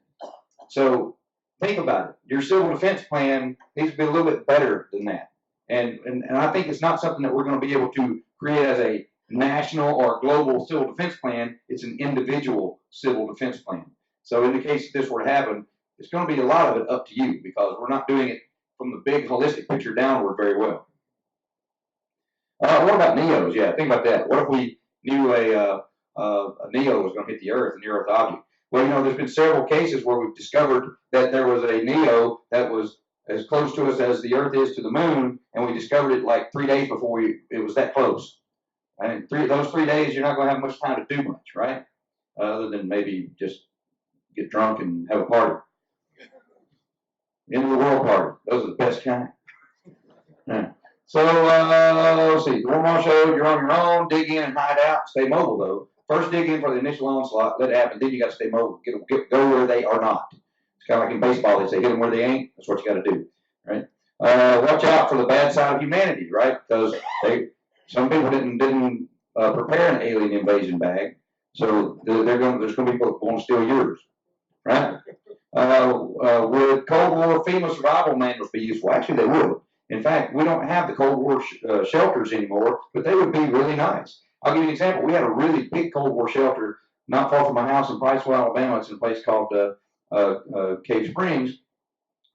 So think about it. Your civil defense plan needs to be a little bit better than that. And I think it's not something that we're going to be able to create as a national or global civil defense plan. It's an individual civil defense plan. So in the case that this were to happen, it's going to be a lot of it up to you because we're not doing it from the big holistic picture downward very well. What about NEOs? Yeah, think about that. What if we knew a NEO was going to hit the Earth, a near-Earth object? Well, you know, there's been several cases where we've discovered that there was a NEO that was as close to us as the Earth is to the Moon, and we discovered it like 3 days before it was that close. And those 3 days, you're not going to have much time to do much, right? Other than maybe just get drunk and have a party. End of the world party. Those are the best kind. Yeah. So, let's see. The Warmall showed you're on your own. Dig in and hide out. Stay mobile, though. First, dig in for the initial onslaught. Let it happen. Then you got to stay mobile. Go where they are not. It's kind of like in baseball. They say hit them where they ain't. That's what you got to do, right? Watch out for the bad side of humanity, right? Because some people didn't prepare an alien invasion bag, so there's going to be people that want to steal yours, right? Would Cold War FEMA survival manuals be useful? Actually, they would. In fact, we don't have the Cold War shelters anymore, but they would be really nice. I'll give you an example. We had a really big Cold War shelter not far from my house in Priceville, Alabama. It's in a place called Cave Springs.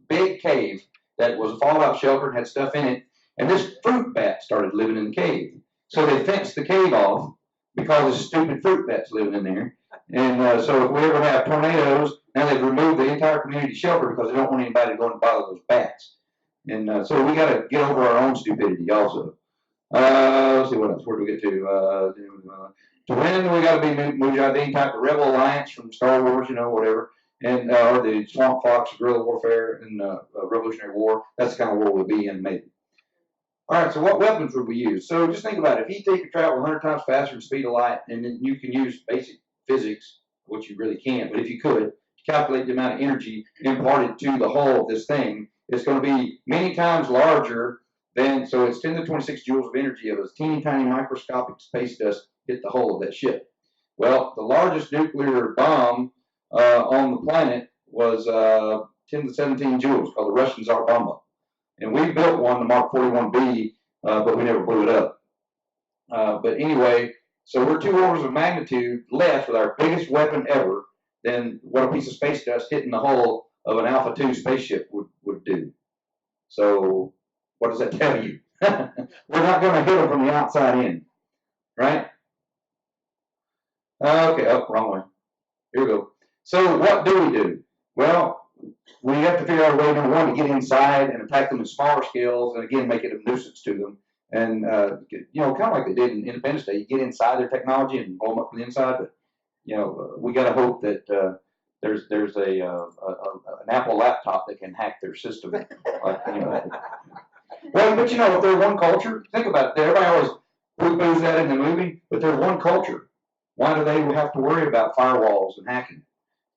Big cave that was a fallout shelter and had stuff in it. And this fruit bat started living in the cave. So they fenced the cave off because of stupid fruit bats living in there. And so if we ever have tornadoes, now they've removed the entire community shelter because they don't want anybody to go and bother those bats. And so we got to get over our own stupidity also. Let's see what else. Where do we get to? To win, we got to be Mujahideen type, the Rebel Alliance from Star Wars, you know, whatever, and or the Swamp Fox guerrilla warfare in Revolutionary War. That's the kind of war we'll be in, maybe. All right. So what weapons would we use? So just think about it. If you could travel 100 times faster than the speed of light, and then you can use basic physics, which you really can't, but if you could, to calculate the amount of energy imparted to the hull of this thing, it's going to be many times larger than, so it's 10 to the 26 joules of energy of a teeny tiny microscopic space dust hit the hull of that ship. Well, the largest nuclear bomb on the planet was 10 to 17 joules, called the Russian Tsar Bomba. And we built one, the Mark 41B, but we never blew it up. But anyway, so we're 2 orders of magnitude less with our biggest weapon ever than what a piece of space dust hitting the hull of an Alpha 2 spaceship would do. So what does that tell you? We're not going to hit them from the outside in, right? Okay, oh, wrong way. Here we go. So what do we do? Well, we have to figure out a way, number one, to get inside and attack them in smaller scales, and again, make it a nuisance to them. And, you know, kind of like they did in Independence Day, you get inside their technology and blow them up from the inside. But, you know, we got to hope that there's an Apple laptop that can hack their system. Like, you know. Well, but you know, if they're one culture, think about it. Everybody always poo-poos that in the movie, but they're one culture. Why do they have to worry about firewalls and hacking?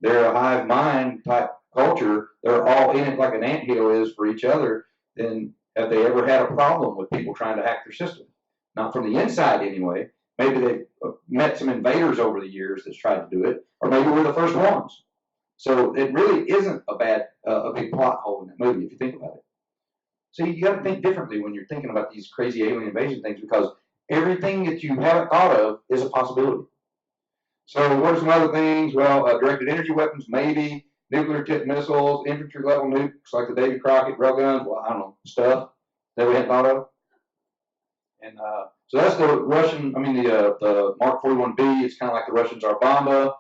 They're a hive mind type culture. They're all in it like an anthill is for each other. Then have they ever had a problem with people trying to hack their system? Not from the inside anyway. Maybe they've met some invaders over the years that's tried to do it, or maybe we're the first ones. So it really isn't a big plot hole in that movie if you think about it. So you got to think differently when you're thinking about these crazy alien invasion things, because everything that you haven't thought of is a possibility. So what are some other things? Well, directed energy weapons, maybe. Nuclear tipped missiles, infantry level nukes like the Davy Crockett, railguns, well, I don't know, stuff that we hadn't thought of. And so that's the Russian, the Mark 41B. It's kind of like the Russian Tsar Bomba.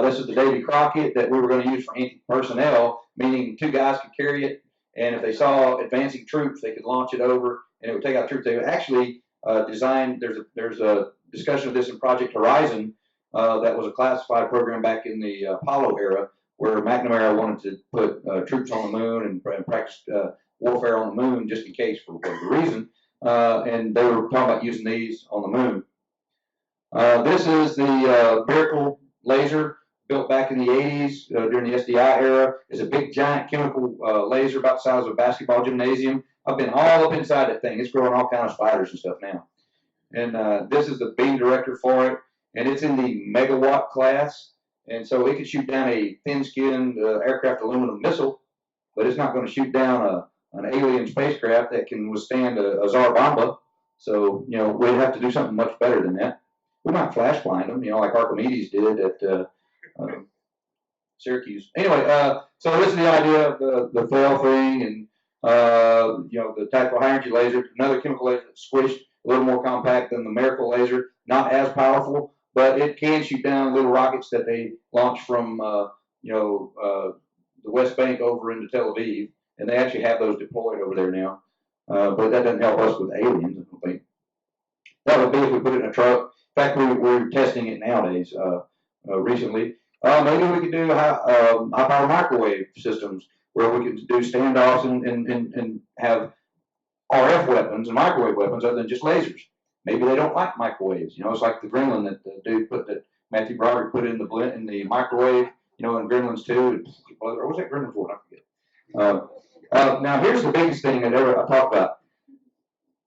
This is the Davy Crockett that we were going to use for anti-personnel, meaning 2 guys could carry it. And if they saw advancing troops, they could launch it over, and it would take out troops. They would actually design. There's a discussion of this in Project Horizon. That was a classified program back in the Apollo era, where McNamara wanted to put troops on the moon and practice warfare on the moon just in case for whatever reason. And they were talking about using these on the moon. This is the Miracle laser built back in the 80s during the SDI era. It's a big, giant chemical laser about the size of a basketball gymnasium. I've been all up inside that thing. It's growing all kinds of spiders and stuff now. And this is the beam director for it, and it's in the megawatt class. And so it can shoot down a thin-skinned aircraft aluminum missile, but it's not going to shoot down an alien spacecraft that can withstand a Tsar Bomba. So, you know, we'd have to do something much better than that. We might flash blind them, you know, like Archimedes did at Syracuse. Anyway, so this is the idea of the fail thing, and you know, the tactical high energy laser, another chemical laser that's squished, a little more compact than the Miracle laser, not as powerful, but it can shoot down little rockets that they launch from you know, the West Bank over into Tel Aviv, and they actually have those deployed over there now. But that doesn't help us with aliens, I don't think. That would be if we put it in a truck. In fact, we're testing it nowadays, recently. Maybe we could do high-power microwave systems where we could do standoffs and have RF weapons and microwave weapons other than just lasers. Maybe they don't like microwaves. You know, it's like the gremlin that the dude that Matthew Broderick put in the microwave, you know, in Gremlins 2. Or was that Gremlins 1? I forget. Now, here's the biggest thing that I talk about.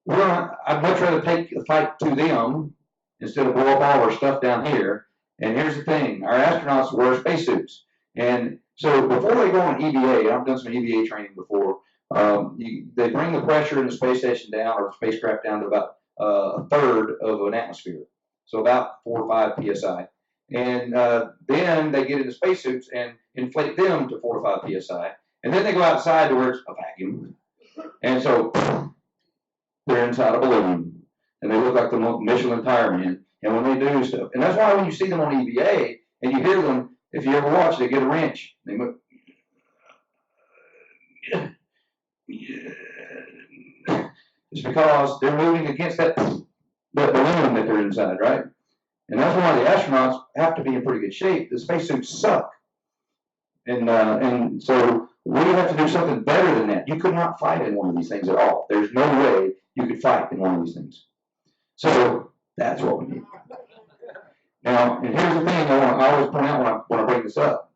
I'd much rather take the fight to them instead of blow up all our stuff down here. And here's the thing, our astronauts wear spacesuits. And so before they go on EVA, I've done some EVA training before, they bring the pressure in the space station down, or spacecraft down to about a third of an atmosphere. So about 4 or 5 PSI. And then they get into spacesuits and inflate them to 4 or 5 PSI. And then they go outside to where it's a vacuum. And so they're inside a balloon. And they look like the Michelin tire man. And when they do stuff, and that's why when you see them on EVA and you hear them, if you ever watch, they get a wrench. They move. It's because they're moving against that balloon that they're inside, right? And that's why the astronauts have to be in pretty good shape. The spacesuits suck. And so we have to do something better than that. You could not fight in one of these things at all. There's no way you could fight in one of these things. So that's what we need. Now, and here's the thing I always point out when I bring this up.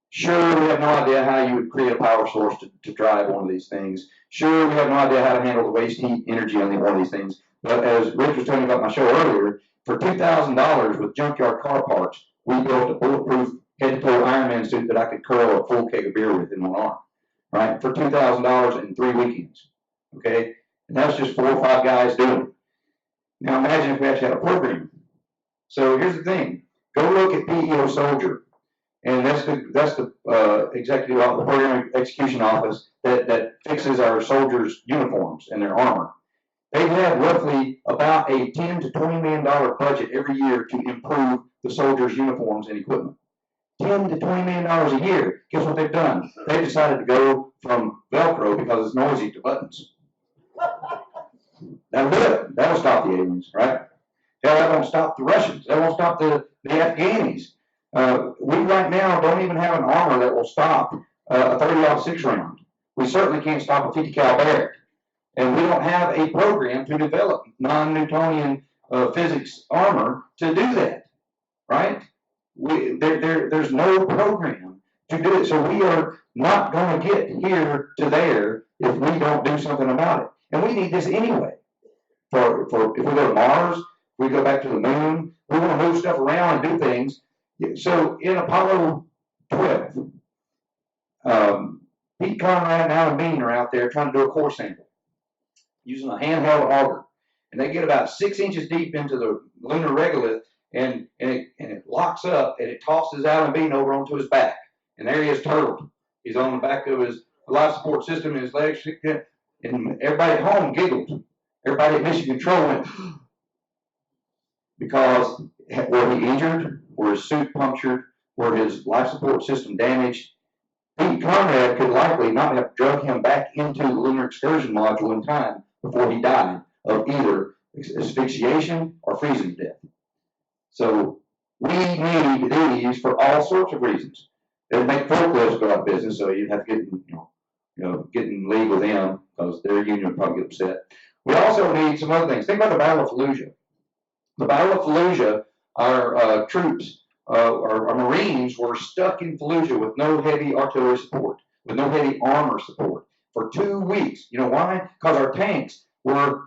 Sure, we have no idea how you would create a power source to drive one of these things. Sure, we have no idea how to handle the waste heat energy on one of these things. But as Rich was telling me about my show earlier, for $2,000 with junkyard car parts, we built a bulletproof head-to-toe Ironman suit that I could curl a full keg of beer with in one arm, right? For $2,000 in 3 weekends, okay? And that's just 4 or 5 guys doing it. Now imagine if we actually had a program. So here's the thing. Go look at PEO Soldier. And that's the executive office, the program execution office that fixes our soldiers' uniforms and their armor. They have roughly about a $10 to $20 million budget every year to improve the soldiers' uniforms and equipment. $10 to $20 million a year. Guess what they've done? They've decided to go from Velcro because it's noisy to buttons. That'll do it. That'll stop the aliens, right? Hell, that won't stop the Russians. That won't stop the Afghanis. We right now don't even have an armor that will stop a 30-06 round. We certainly can't stop a 50 cal Barrett. And we don't have a program to develop non-Newtonian physics armor to do that, right? There's no program to do it. So we are not going to get here to there if we don't do something about it. And we need this anyway. For if we go to Mars, we go back to the moon, we want to move stuff around and do things. So in Apollo 12, Pete Conrad and Alan Bean are out there trying to do a core sample using a handheld auger. And they get about 6 inches deep into the lunar regolith, and it locks up, and it tosses Alan Bean over onto his back. And there he is turtled. He's on the back of his life support system, and his legs, and everybody at home giggled. Everybody at Mission Control went, because were he injured, were his suit punctured, were his life support system damaged, Conrad could likely not have drug him back into the lunar excursion module in time before he died of either asphyxiation or freezing to death. So we need these for all sorts of reasons. It would make forklifts go out of business, so you'd have to get in league with them because their union would probably get upset. We also need some other things. Think about the Battle of Fallujah. The Battle of Fallujah, our troops, our Marines were stuck in Fallujah with no heavy artillery support, with no heavy armor support for 2 weeks. You know why? Because our tanks were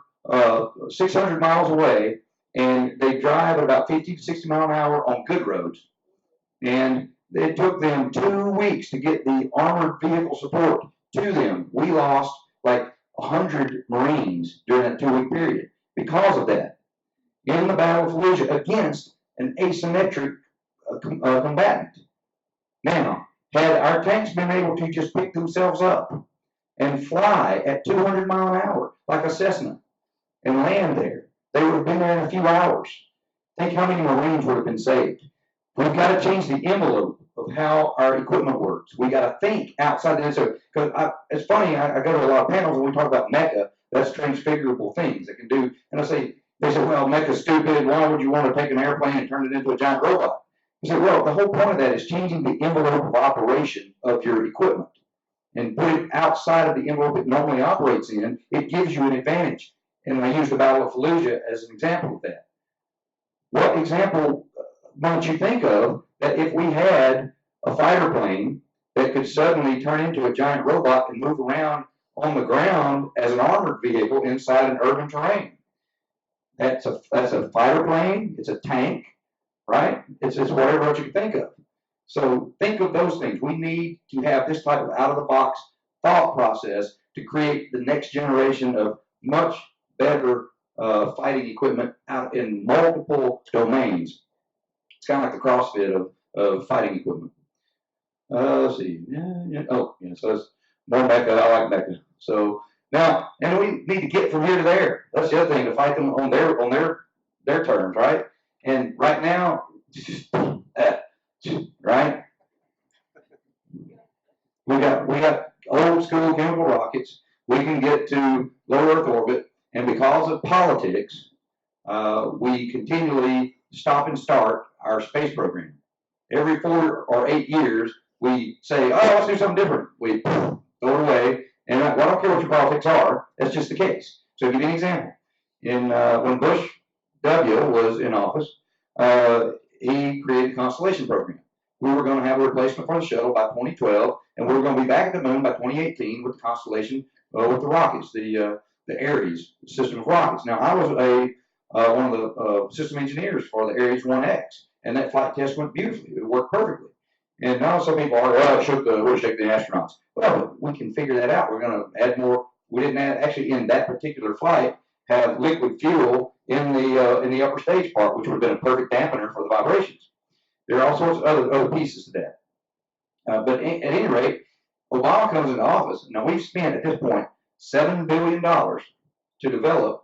600 miles away, and they drive at about 50 to 60 miles an hour on good roads. And it took them 2 weeks to get the armored vehicle support to them. We lost like 100 Marines during that 2 week period because of that. In the Battle of Fallujah against an asymmetric combatant. Now, had our tanks been able to just pick themselves up and fly at 200 miles an hour like a Cessna and land there, they would have been there in a few hours. Think how many Marines would have been saved. We've got to change the envelope of how our equipment works. We got to think outside the so because it's funny. I go to a lot of panels and we talk about mecha. That's transfigurable things that can do. And I say they say, well, mecha's stupid. Why would you want to take an airplane and turn it into a giant robot? I say, well, the whole point of that is changing the envelope of operation of your equipment and put it outside of the envelope it normally operates in. It gives you an advantage. And I use the Battle of Fallujah as an example of that. What example don't you think of that if we had a fighter plane that could suddenly turn into a giant robot and move around on the ground as an armored vehicle inside an urban terrain? That's a fighter plane. It's a tank, right? It's whatever else you can think of. So think of those things. We need to have this type of out-of-the-box thought process to create the next generation of much better fighting equipment out in multiple domains. It's kind of like the CrossFit of fighting equipment. Let's see. So it's more mecha. I like mecha. So now, and we need to get from here to there. That's the other thing, to fight them on their terms, right? And right now, right? We got old school chemical rockets. We can get to low Earth orbit, and because of politics, we continually stop and start our space program. Every 4 or 8 years, we say, oh, let's do something different. We throw it away, and I don't care what your politics are, that's just the case. So I'll give you an example. When Bush W. was in office, he created a constellation program. We were going to have a replacement for the shuttle by 2012, and we were going to be back at the moon by 2018 with the constellation, with the rockets, the Ares system of rockets. Now, I was one of the system engineers for the Ares 1X, and that flight test went beautifully. It worked perfectly. And now some people are, well, it shook the astronauts. Well, we can figure that out. We're going to add more. We didn't actually, in that particular flight, have liquid fuel in the upper stage part, which would have been a perfect dampener for the vibrations. There are all sorts of other pieces to that. But at any rate, Obama comes into office. Now, we've spent, at this point, $7 billion to develop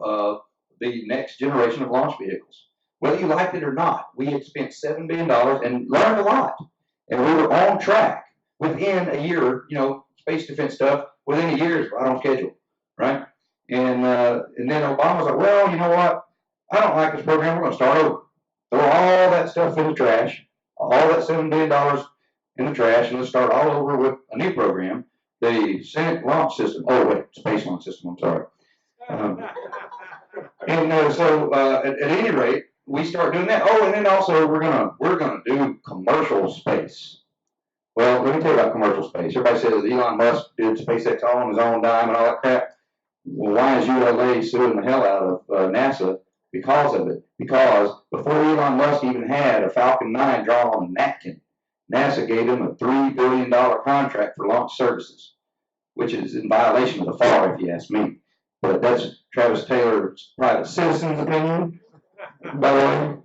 the next generation of launch vehicles. Whether you liked it or not, we had spent $7 billion and learned a lot. And we were on track within a year, space defense stuff, within a year is right on schedule, right? And then Obama was like, well, you know what? I don't like this program. We're going to start over. Throw all that stuff in the trash, all that $7 billion in the trash, and let's start all over with a new program, the Senate launch system. Oh, wait, space launch system, I'm sorry. So at any rate, we start doing that. Oh, and then also we're gonna do commercial space. Well, let me tell you about commercial space. Everybody says Elon Musk did SpaceX all on his own dime and all that crap. Well, why is ULA suing the hell out of NASA because of it? Because before Elon Musk even had a Falcon 9 drawn on a napkin, NASA gave him a $3 billion contract for launch services, which is in violation of the FAR, if you ask me. But that's Travis Taylor's private citizen's opinion, by the way.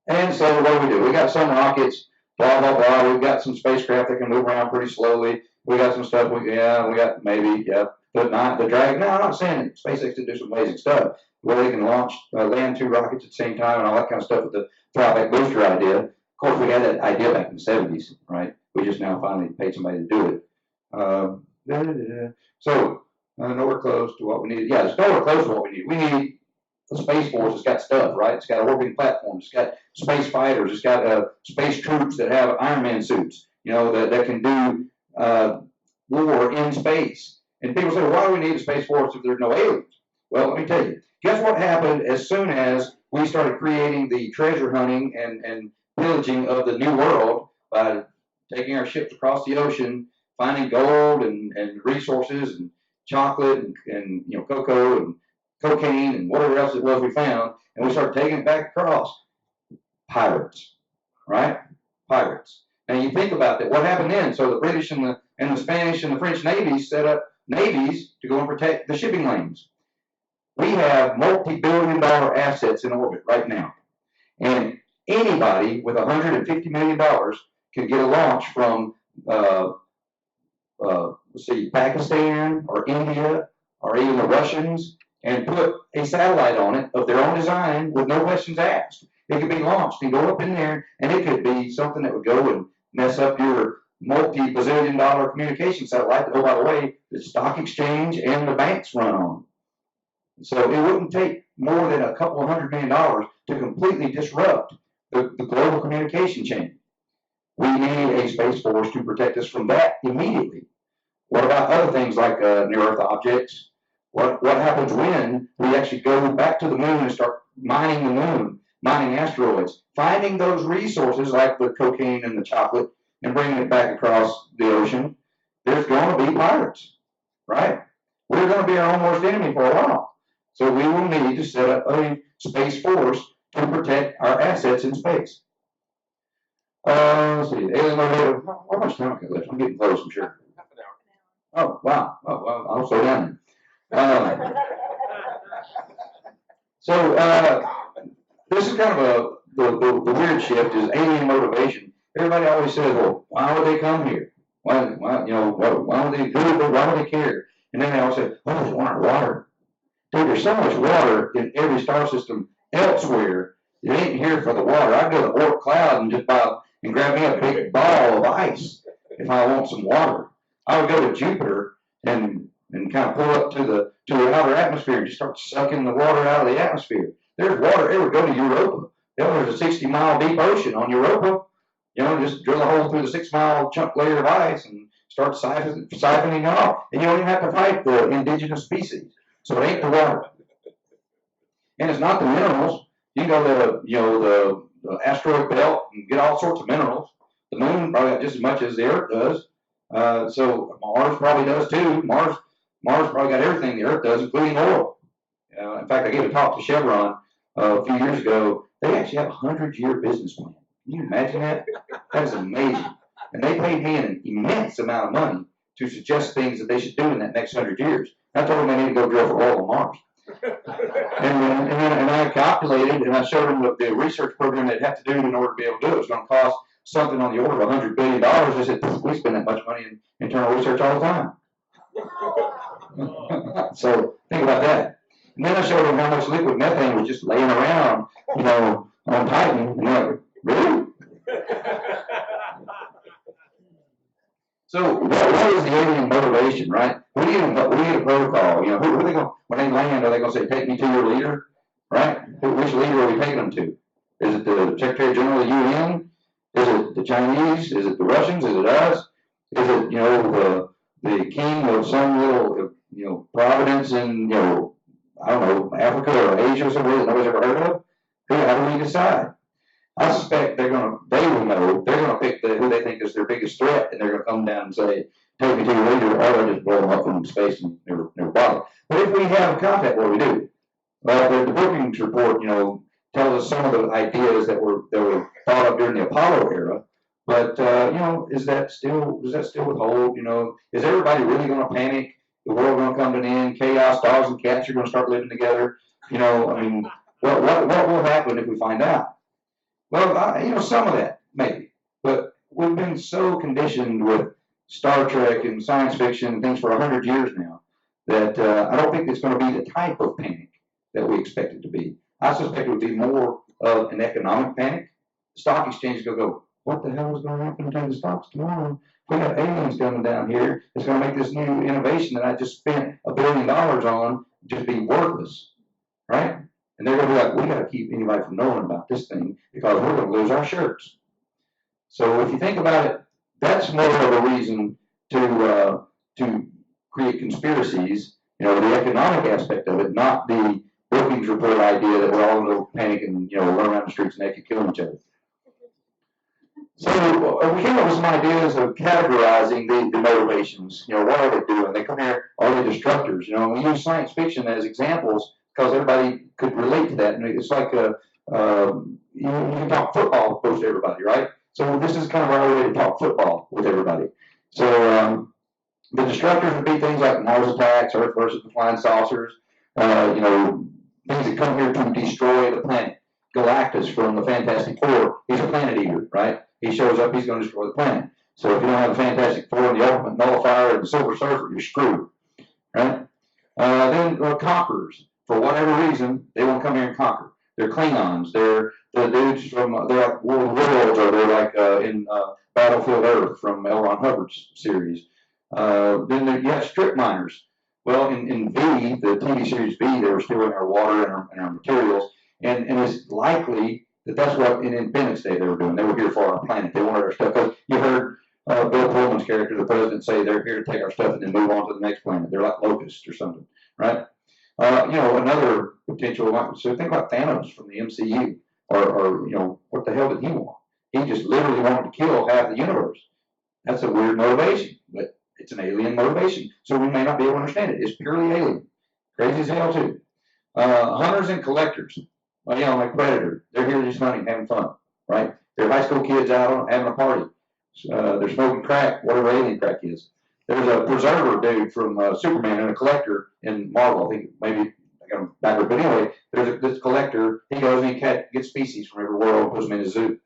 And so what do? We got some rockets, blah, blah, blah. We've got some spacecraft that can move around pretty slowly. We got some stuff, we got maybe, but not the Dragon. No, I'm not saying that SpaceX did do some amazing stuff where they can land 2 rockets at the same time and all that kind of stuff with the throwback booster idea. Of course, we had that idea back in the 70s, right? We just now finally paid somebody to do it. So, nowhere close to what we need. Yeah, it's nowhere close to what we need. We need a Space Force that's got stuff, right? It's got orbiting platforms, it's got space fighters, it's got space troops that have Iron Man suits, you know, that can do war in space. And people say, well, why do we need a Space Force if there's no aliens? Well, let me tell you. Guess what happened as soon as we started creating the treasure hunting and pillaging of the New World by taking our ships across the ocean, finding gold and resources and chocolate and you know, cocoa and cocaine and whatever else it was we found, and we started taking it back across. Pirates, right? Pirates. Now you think about that. What happened then? So the British and the Spanish and the French navies set up navies to go and protect the shipping lanes. We have multi-billion-dollar assets in orbit right now, and anybody with $150 million can get a launch from let's see, Pakistan or India or even the Russians, and put a satellite on it of their own design with no questions asked. It could be launched and go up in there, and it could be something that would go and mess up your multi-bazillion-dollar communication satellite that, oh, by the way, the stock exchange and the banks run on. So it wouldn't take more than a couple of $100 million to completely disrupt the global communication chain. We need a Space Force to protect us from that immediately. What about other things like near-Earth objects? What happens when we actually go back to the moon and start mining the moon, mining asteroids, finding those resources like the cocaine and the chocolate and bringing it back across the ocean? There's going to be pirates, right? We're going to be our own worst enemy for a while. So we will need to set up a Space Force to protect our assets in space. Let's see, alien motivated. How much time I got left? I'm getting close, I'm sure. Half an hour. Oh, wow. Oh, well, I'll slow down then. This is kind of the weird shift is alien motivation. Everybody always says, well, why would they come here? Why would they care? And then they always say, oh, they want our water. Dude, there's so much water in every star system elsewhere. It ain't here for the water. I'd go to Oort Cloud and just grab me a big ball of ice if I want some water. I would go to Jupiter and kind of pull up to the outer atmosphere and just start sucking the water out of the atmosphere. There's water. It would go to Europa. There's a 60-mile deep ocean on Europa. You know, just drill a hole through the 6-mile chunk layer of ice and start siphoning off. And you don't even have to fight the indigenous species. So it ain't the water. And it's not the minerals. You can go to the asteroid belt and get all sorts of minerals. The moon probably got just as much as the Earth does. So Mars probably does too. Mars probably got everything the Earth does, including oil. In fact, I gave a talk to Chevron a few years ago. They actually have a 100-year business plan. Can you imagine that? That is amazing. And they paid me an immense amount of money to suggest things that they should do in that next 100 years. I told them they need to go drill for oil on Mars. and I calculated and I showed them the research program they'd have to do in order to be able to do it. It was going to cost something on the order of $100 billion. They said, we spend that much money in internal research all the time. So think about that. And then I showed them how much liquid methane was just laying around, on Titan. And they're like, really? So what is the alien motivation, right? We need a protocol. Who are they going? When they land, are they going to say, "Take me to your leader"? Right? Which leader are we taking them to? Is it the Secretary General of the UN? Is it the Chinese? Is it the Russians? Is it us? Is it the king of some little providence in I don't know, Africa or Asia or somewhere that nobody's ever heard of? How do we decide? I suspect they will know. They're going to pick who they think is their biggest threat, and they're going to come down and say, "Take me to your leader," or they'll just blow them up from space and never bother. But if we have contact, what do we do? Well, the Brookings report, tells us some of the ideas that were thought of during the Apollo era. But does that still withhold? Is everybody really going to panic? The world going to come to an end? Chaos, dogs and cats are going to start living together? What will happen if we find out? Well, some of that, maybe. But we've been so conditioned with Star Trek and science fiction and things for 100 years now that I don't think it's going to be the type of panic that we expect it to be. I suspect it would be more of an economic panic. The stock exchange is going to go, what the hell is going to happen to the stocks tomorrow? We got aliens coming down here. It's going to make this new innovation that I just spent $1 billion on just be worthless, right? And they're going to be like, we got to keep anybody from knowing about this thing because we're going to lose our shirts. So if you think about it, that's more of a reason to create conspiracies. You know, the economic aspect of it, not the Brookings report idea that we're all going to panic and run around the streets naked, killing each other. So we came up with some ideas of categorizing the motivations. What are they doing? They come here, are they destructors? We use science fiction as examples because everybody could relate to that. And it's like you can talk football with most everybody, right? So this is kind of our way to talk football with everybody. So the destructors would be things like Mars attacks, Earth versus the flying saucers, things that come here to destroy the planet. Galactus from the Fantastic Four, he's a planet eater, right? He shows up, he's going to destroy the planet. So if you don't have the Fantastic Four and the Ultimate Nullifier and the Silver Surfer, you're screwed, right? Then conquerors, for whatever reason, they won't come here and conquer. They're Klingons. They're the dudes from they're like World Worlds, or they're like in Battlefield Earth from L. Ron Hubbard's series. Then you have strip miners. Well, in V, the TV series V, they were stealing our water and our materials, and it's likely that that's what in Independence Day they were doing. They were here for our planet. They wanted our stuff. Because you heard Bill Pullman's character, the president, say they're here to take our stuff and then move on to the next planet. They're like locusts or something, right? Another potential. So think about Thanos from the MCU, or what the hell did he want? He just literally wanted to kill half the universe. That's a weird motivation, but it's an alien motivation. So we may not be able to understand it. It's purely alien. Crazy as hell too. Hunters and collectors. Like Predator, they're here just hunting, having fun, right? They're high school kids out having a party. They're smoking crack, whatever alien crack is. There's a preserver dude from Superman and a collector in Marvel. I think maybe I got him backward, but anyway, there's this collector. He goes and he gets species from every world, puts them in a zoo.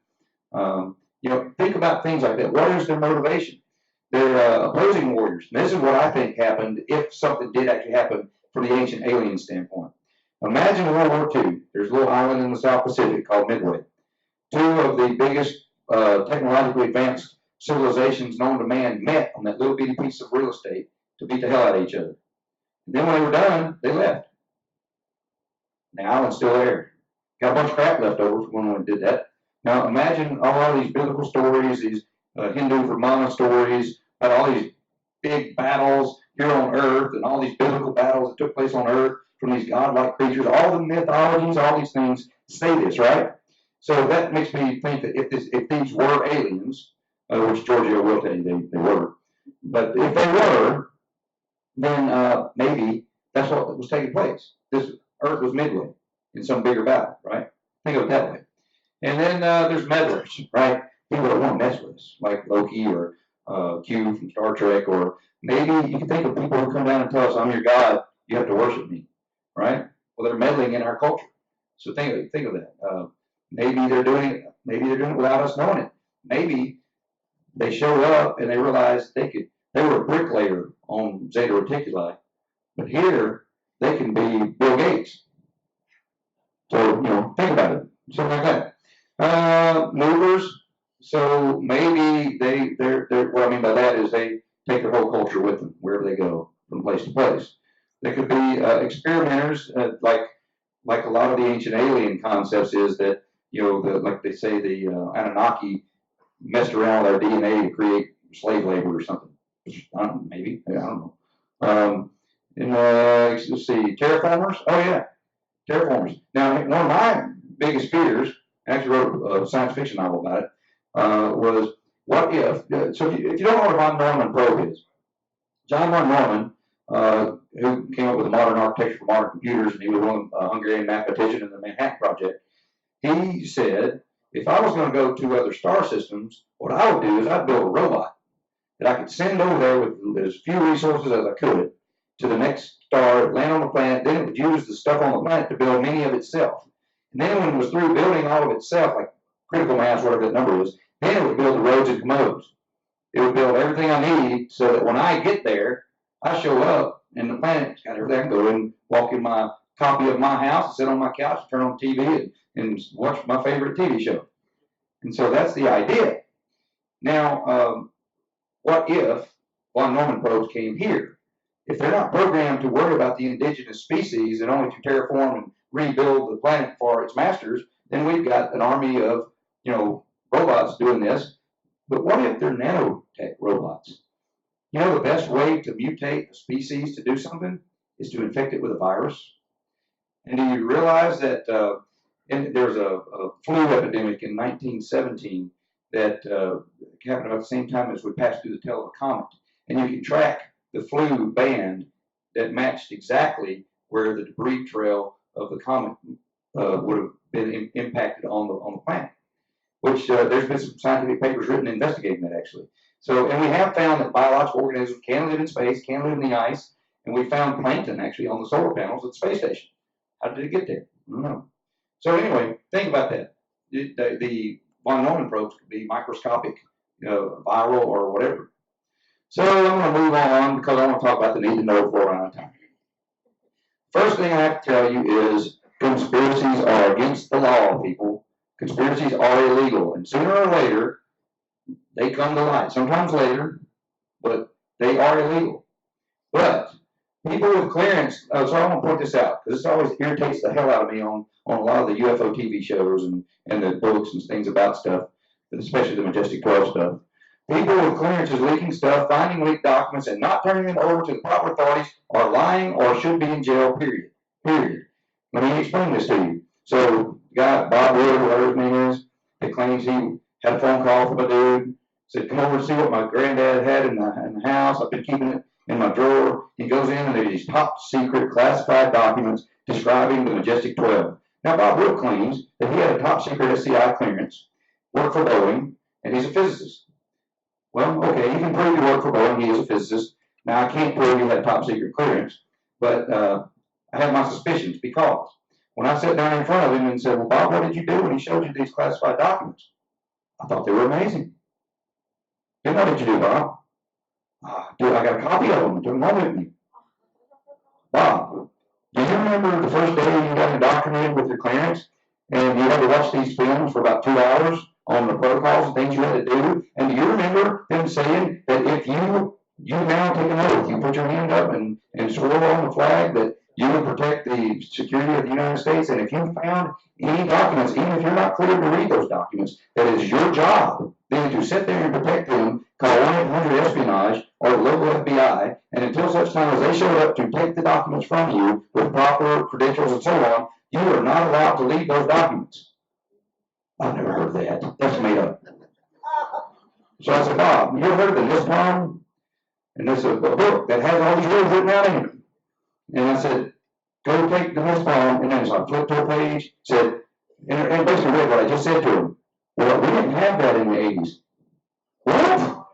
Think about things like that. What is their motivation? They're opposing warriors. And this is what I think happened if something did actually happen from the ancient alien standpoint. Imagine World War II. There's a little island in the South Pacific called Midway. Two of the biggest technologically advanced civilizations known to man met on that little bitty piece of real estate to beat the hell out of each other. And then when they were done, they left. The island's still there. Got a bunch of crap left over from when we did that. Now imagine all these biblical stories, these Hindu Brahmana stories, about all these big battles here on Earth and all these biblical battles that took place on Earth from these godlike creatures. All the mythologies, all these things say this, right? So that makes me think that if these were aliens, which Giorgio will tell you they were, but if they were, then maybe that's what was taking place. This Earth was Midway in some bigger battle, right? Think of it that way. And then there's meddlers, right? People that want to mess with us, like Loki or Q from Star Trek, or maybe you can think of people who come down and tell us, I'm your God, you have to worship me, right? Well, they're meddling in our culture. So think of that. Maybe they're doing it without us knowing it. Maybe they show up and they realize they were a bricklayer on Zeta Reticuli, but here they can be Bill Gates. So, think about it. Something like that. Movers. So maybe they're what I mean by that is they take their whole culture with them wherever they go from place to place. They could be experimenters, like a lot of the ancient alien concepts is that, like they say the Anunnaki messed around with our DNA to create slave labor or something. I don't know. Let's see, terraformers. Oh yeah, terraformers. Now, one of my biggest fears, I actually wrote a science fiction novel about it, was what if? So if you don't know what von Neumann probe is, John von Neumann, who came up with the modern architecture for modern computers, and he was one Hungarian mathematician in the Manhattan Project. He said, if I was going to go to other star systems, what I would do is I'd build a robot that I could send over there with as few resources as I could to the next star, land on the planet, then it would use the stuff on the planet to build many of itself. And then when it was through building all of itself, like critical mass, whatever that number is, then it would build the roads and commodes. It would build everything I need so that when I get there, I show up and the planet's got everything. I can go and walk in my copy of my house, sit on my couch, turn on TV, and watch my favorite TV show. And so that's the idea. Now, what if von Neumann probes came here? If they're not programmed to worry about the indigenous species and only to terraform and rebuild the planet for its masters, then we've got an army of, robots doing this. But what if they're nanotech robots? The best way to mutate a species to do something is to infect it with a virus. And do you realize that there's a flu epidemic in 1917 that happened about the same time as we passed through the tail of a comet? And you can track the flu band that matched exactly where the debris trail of the comet would have been impacted on the planet. Which there's been some scientific papers written investigating that actually. So, and we have found that biological organisms can live in space, can live in the ice, and we found plankton actually on the solar panels at the space station. How did it get there? I don't know. So anyway, think about that. The von Neumann probes could be microscopic, viral or whatever. So I'm going to move on because I want to talk about the need to know before I run out of time. First thing I have to tell you is conspiracies are against the law, people. Conspiracies are illegal, and sooner or later, they come to light. Sometimes later, but they are illegal. But people with clearance, so I want to point this out, because this always irritates the hell out of me on a lot of the UFO TV shows and the books and things about stuff, especially the Majestic 12 stuff. People with clearances leaking stuff, finding leaked documents, and not turning them over to the proper authorities are lying or should be in jail, period. Period. Let me explain this to you. So, the guy, Bob Wood, whatever his name is, that claims he had a phone call from a dude, said, come over and see what my granddad had in the house. I've been keeping it in my drawer. He goes in and there's these top secret classified documents describing the Majestic 12. Now, Bob Wood claims that he had a top secret SCI clearance, worked for Boeing, and he's a physicist. Well, okay, he can prove he worked for Boeing, he is a physicist. Now, I can't prove he had top secret clearance, but I have my suspicions because when I sat down in front of him and said, well, Bob, what did you do when he showed you these classified documents? I thought they were amazing. Then what did you do, Bob? Dude, I got a copy of them and took them home with me. Bob, do you remember the first day you got indoctrinated with your clearance and you had to watch these films for about 2 hours on the protocols and things you had to do? And do you remember them saying that if you now take an oath, you put your hand up and swore on the flag that you would protect the security of the United States, and if you found any documents, even if you're not cleared to read those documents, that it is your job then to sit there and protect them, call 1-800-espionage or the local FBI, and until such time as they show up to take the documents from you with proper credentials and so on, you are not allowed to leave those documents. I've never heard that. That's made up. So I said, Bob, you ever heard of the NISPOM? And this is a book that has all these rules written out in it. And I said, go take the NISPOM, and then so I flipped to a page, said, and basically read what I just said to him. Well, we didn't have that in the 80s. What?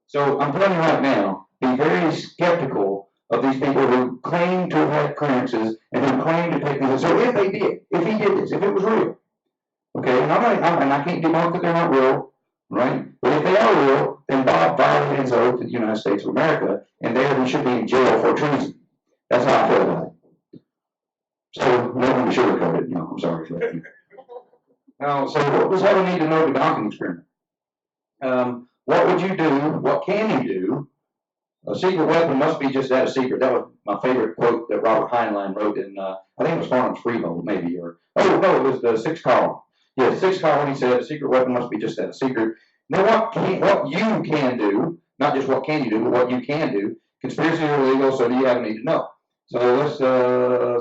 So I'm telling you right now, be very skeptical of these people who claim to have had clearances and who claim to take these. So if they did, if he did this, if it was real, okay, and I can't debunk that they're not real, right? But if they are real, then Bob violated his oath to the United States of America, and there he should be in jail for treason. That's how I feel about it. So, nothing to sugarcoat it. No, I'm sorry for that. Now, so what does have a need to know debunking experiment? What would you do? What can you do? A secret weapon must be just that, a secret. That was my favorite quote that Robert Heinlein wrote in, I think it was Farnham's Freehold, maybe, or, oh, no, it was the sixth column. Yeah, sixth column, he said, a secret weapon must be just that, a secret. Now, what you can do, not just what can you do, but what you can do. Conspiracy is illegal, so do you have a need to know? So let's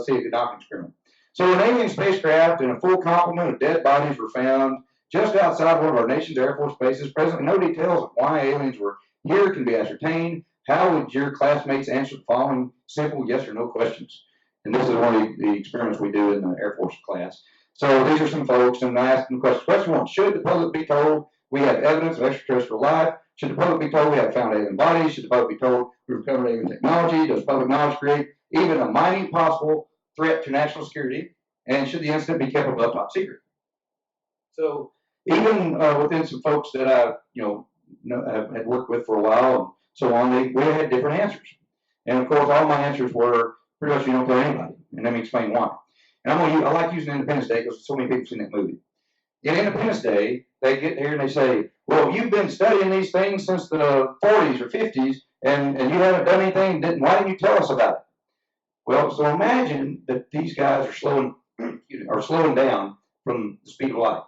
see a debunking experiment. So an alien spacecraft and a full complement of dead bodies were found just outside one of our nation's Air Force bases. Presently, no details of why aliens were here can be ascertained. How would your classmates answer the following simple yes or no questions? And this is one of the experiments we do in the Air Force class. So these are some folks, and I asked them questions. Question one, should the public be told we have evidence of extraterrestrial life? Should the public be told we have found alien bodies? Should the public be told we've recovered alien technology? Does public knowledge create even a mighty possible threat to national security? And should the incident be kept above top secret? So even within some folks that I had worked with for a while and so on, we had different answers. And of course, all my answers were pretty much you don't tell anybody. And let me explain why. And I like using Independence Day because so many people have seen that movie. In Independence Day, they get here and they say, well, you've been studying these things since the 40s or 50s, and you haven't done anything. Why didn't you tell us about it? Well, so imagine that these guys are slowing down from the speed of light.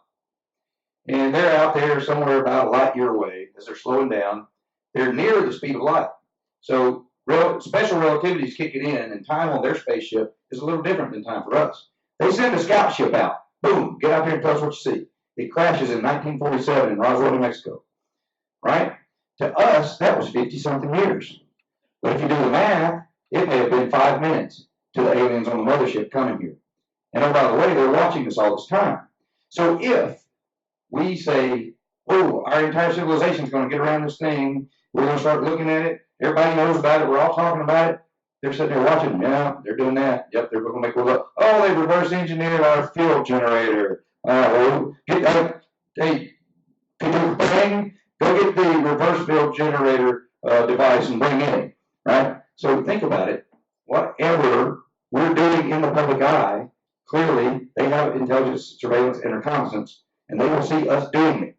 And they're out there somewhere about a light year away as they're slowing down. They're near the speed of light. So special relativity is kicking in, and time on their spaceship is a little different than time for us. They send a scout ship out. Boom, get out there and tell us what you see. It crashes in 1947 in Roswell, New Mexico. Right? To us, that was 50-something years. But if you do the math, it may have been 5 minutes to the aliens on the mothership coming here. And oh, by the way, they're watching us all this time. So if we say, oh, our entire civilization is going to get around this thing, we're going to start looking at it, everybody knows about it, we're all talking about it, they're sitting there watching, yeah, they're doing that, yep, they're going to make a oh, they reverse engineered our field generator. Hey, people thing, go get the reverse field generator device and bring it in, right? So think about it. Whatever we're doing in the public eye, clearly they have intelligence, surveillance, and reconnaissance, and they will see us doing it.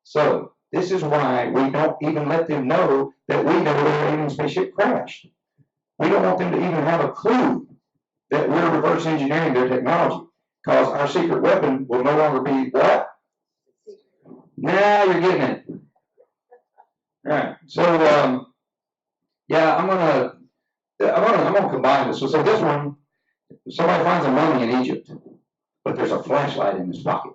So this is why we don't even let them know that we know their alien spaceship crashed. We don't want them to even have a clue that we're reverse engineering their technology, because our secret weapon will no longer be what? Now you're getting it. All right. So yeah, I'm gonna combine this. So this one, somebody finds a mummy in Egypt, but there's a flashlight in his pocket.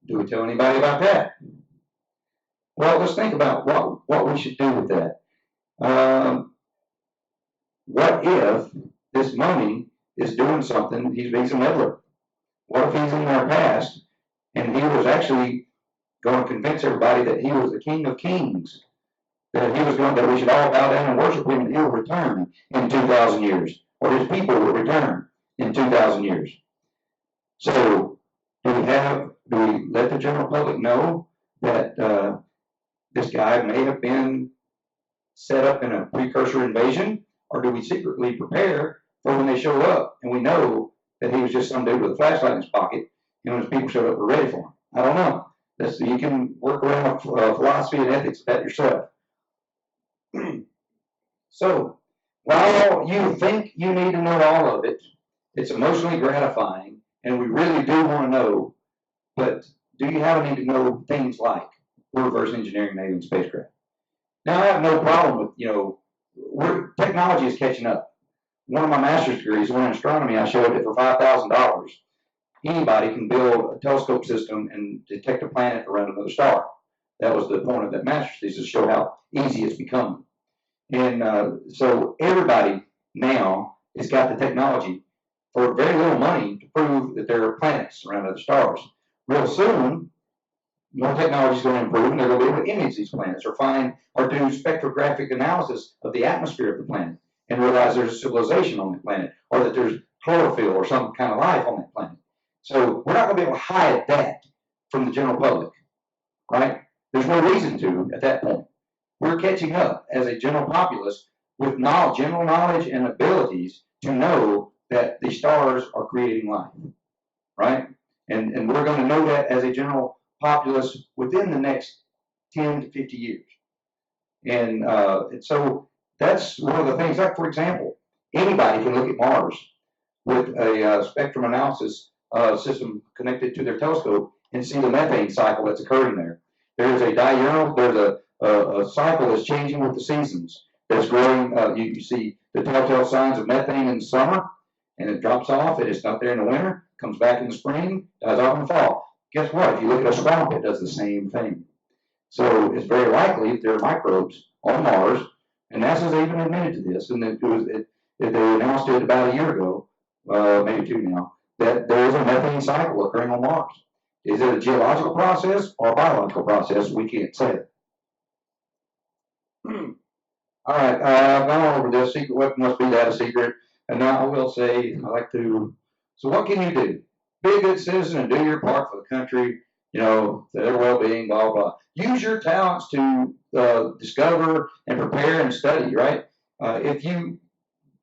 Do we tell anybody about that? Well, let's think about what we should do with that. What if this mummy is doing something? He's a meddler. What if he's in our past and he was actually going to convince everybody that he was the King of Kings, that we should all bow down and worship him, and he'll return in 2,000 years, or his people will return in 2,000 years. So do we let the general public know that this guy may have been set up in a precursor invasion, or do we secretly prepare for when they show up and we know that he was just some dude with a flashlight in his pocket, and when his people showed up, we're ready for him? I don't know. You can work around philosophy and ethics of that yourself. So while you think you need to know all of it, it's emotionally gratifying, and we really do want to know, but do you have a need to know things like reverse engineering alien spacecraft? Now, I have no problem with, technology is catching up. One of my master's degrees, one in astronomy, I showed that for $5,000, anybody can build a telescope system and detect a planet around another star. That was the point of that master's thesis, to show how easy it's becoming. And so everybody now has got the technology for very little money to prove that there are planets around other stars. Real soon, more technology is going to improve, and they're going to be able to image these planets or do spectrographic analysis of the atmosphere of the planet and realize there's a civilization on that planet, or that there's chlorophyll or some kind of life on that planet. So we're not going to be able to hide that from the general public, right? There's no reason to at that point. We're catching up as a general populace with general knowledge and abilities to know that the stars are creating life, right? And we're going to know that as a general populace within the next 10 to 50 years. And so that's one of the things. Like, for example, anybody can look at Mars with a spectrum analysis system connected to their telescope and see the methane cycle that's occurring there. There's a diurnal, there's a cycle that's changing with the seasons, that's growing. You see the telltale signs of methane in the summer, and it drops off, and it's not there in the winter, comes back in the spring, dies off in the fall. Guess what? If you look at a swamp, it does the same thing. So it's very likely that there are microbes on Mars, and NASA's even admitted to this, and they announced it about a year ago, maybe two now, that there is a methane cycle occurring on Mars. Is it a geological process or a biological process? We can't say. All right, I've gone over this. Secret weapon must be that a secret. And now I will say, so what can you do? Be a good citizen and do your part for the country, for their well-being, blah, blah. Use your talents to discover and prepare and study, right? If you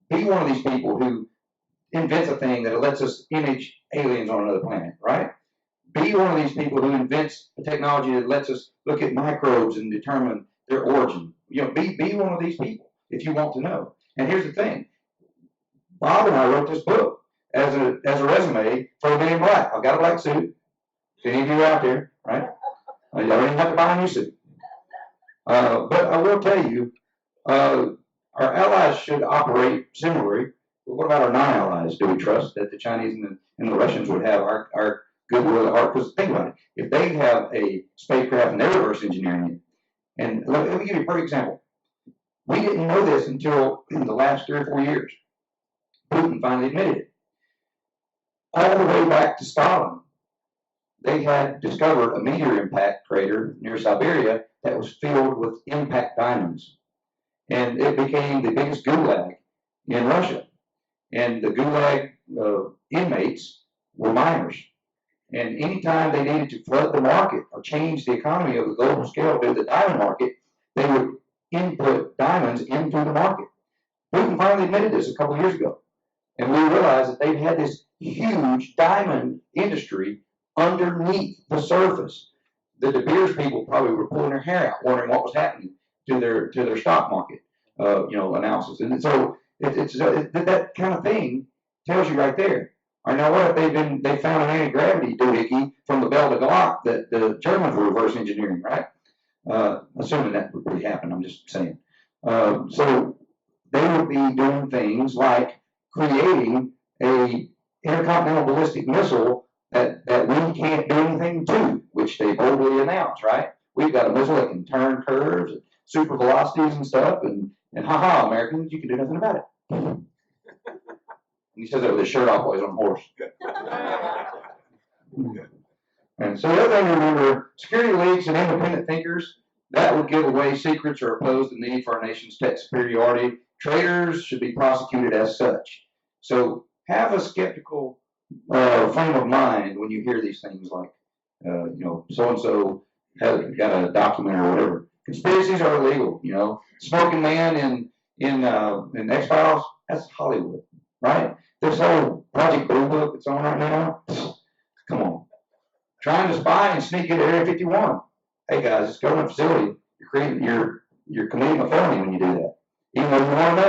be one of these people who invents a thing that lets us image aliens on another planet, right? Be one of these people who invents a technology that lets us look at microbes and determine their origin. Be one of these people if you want to know. And here's the thing. Bob and I wrote this book as a resume for the Men in Black. I've got a black suit. If any of you out there, right? You don't even have to buy a new suit. But I will tell you, our allies should operate similarly. But what about our non-allies? Do we trust that the Chinese and the Russians would have our goodwill at heart? Because think about it. If they have a spacecraft and they're reverse engineering it, and let me give you a perfect example. We didn't know this until the last 3 or 4 years. Putin finally admitted it. All the way back to Stalin, they had discovered a meteor impact crater near Siberia that was filled with impact diamonds. And it became the biggest gulag in Russia. And the gulag inmates were miners. And anytime they needed to flood the market or change the economy of the global scale to the diamond market, they would input diamonds into the market. Putin finally admitted this a couple of years ago. And we realized that they've had this huge diamond industry underneath the surface. The De Beers people probably were pulling their hair out, wondering what was happening to their stock market, analysis. And so that kind of thing tells you right there. Or now what if they found an anti-gravity doohickey from the Bell de Glock that the Germans were reverse engineering, right? Assuming that would really happen, I'm just saying. So they would be doing things like creating a intercontinental ballistic missile that we can't do anything to, which they boldly announced, right? We've got a missile that can turn curves, and super velocities and stuff, and haha, Americans, you can do nothing about it. And he says that with his shirt off while he's on a horse. And so the other thing to remember, security leaks and independent thinkers, that would give away secrets or oppose the need for our nation's tech superiority. Traitors should be prosecuted as such. So have a skeptical frame of mind when you hear these things like, so-and-so has got a document or whatever. Conspiracies are illegal, Smoking man in X-Files, that's Hollywood, right? This whole Project Blue Book that's on right now, come on. Trying to spy and sneak into Area 51. Hey guys, it's government facility. You're committing a felony when you do that. Even though you want to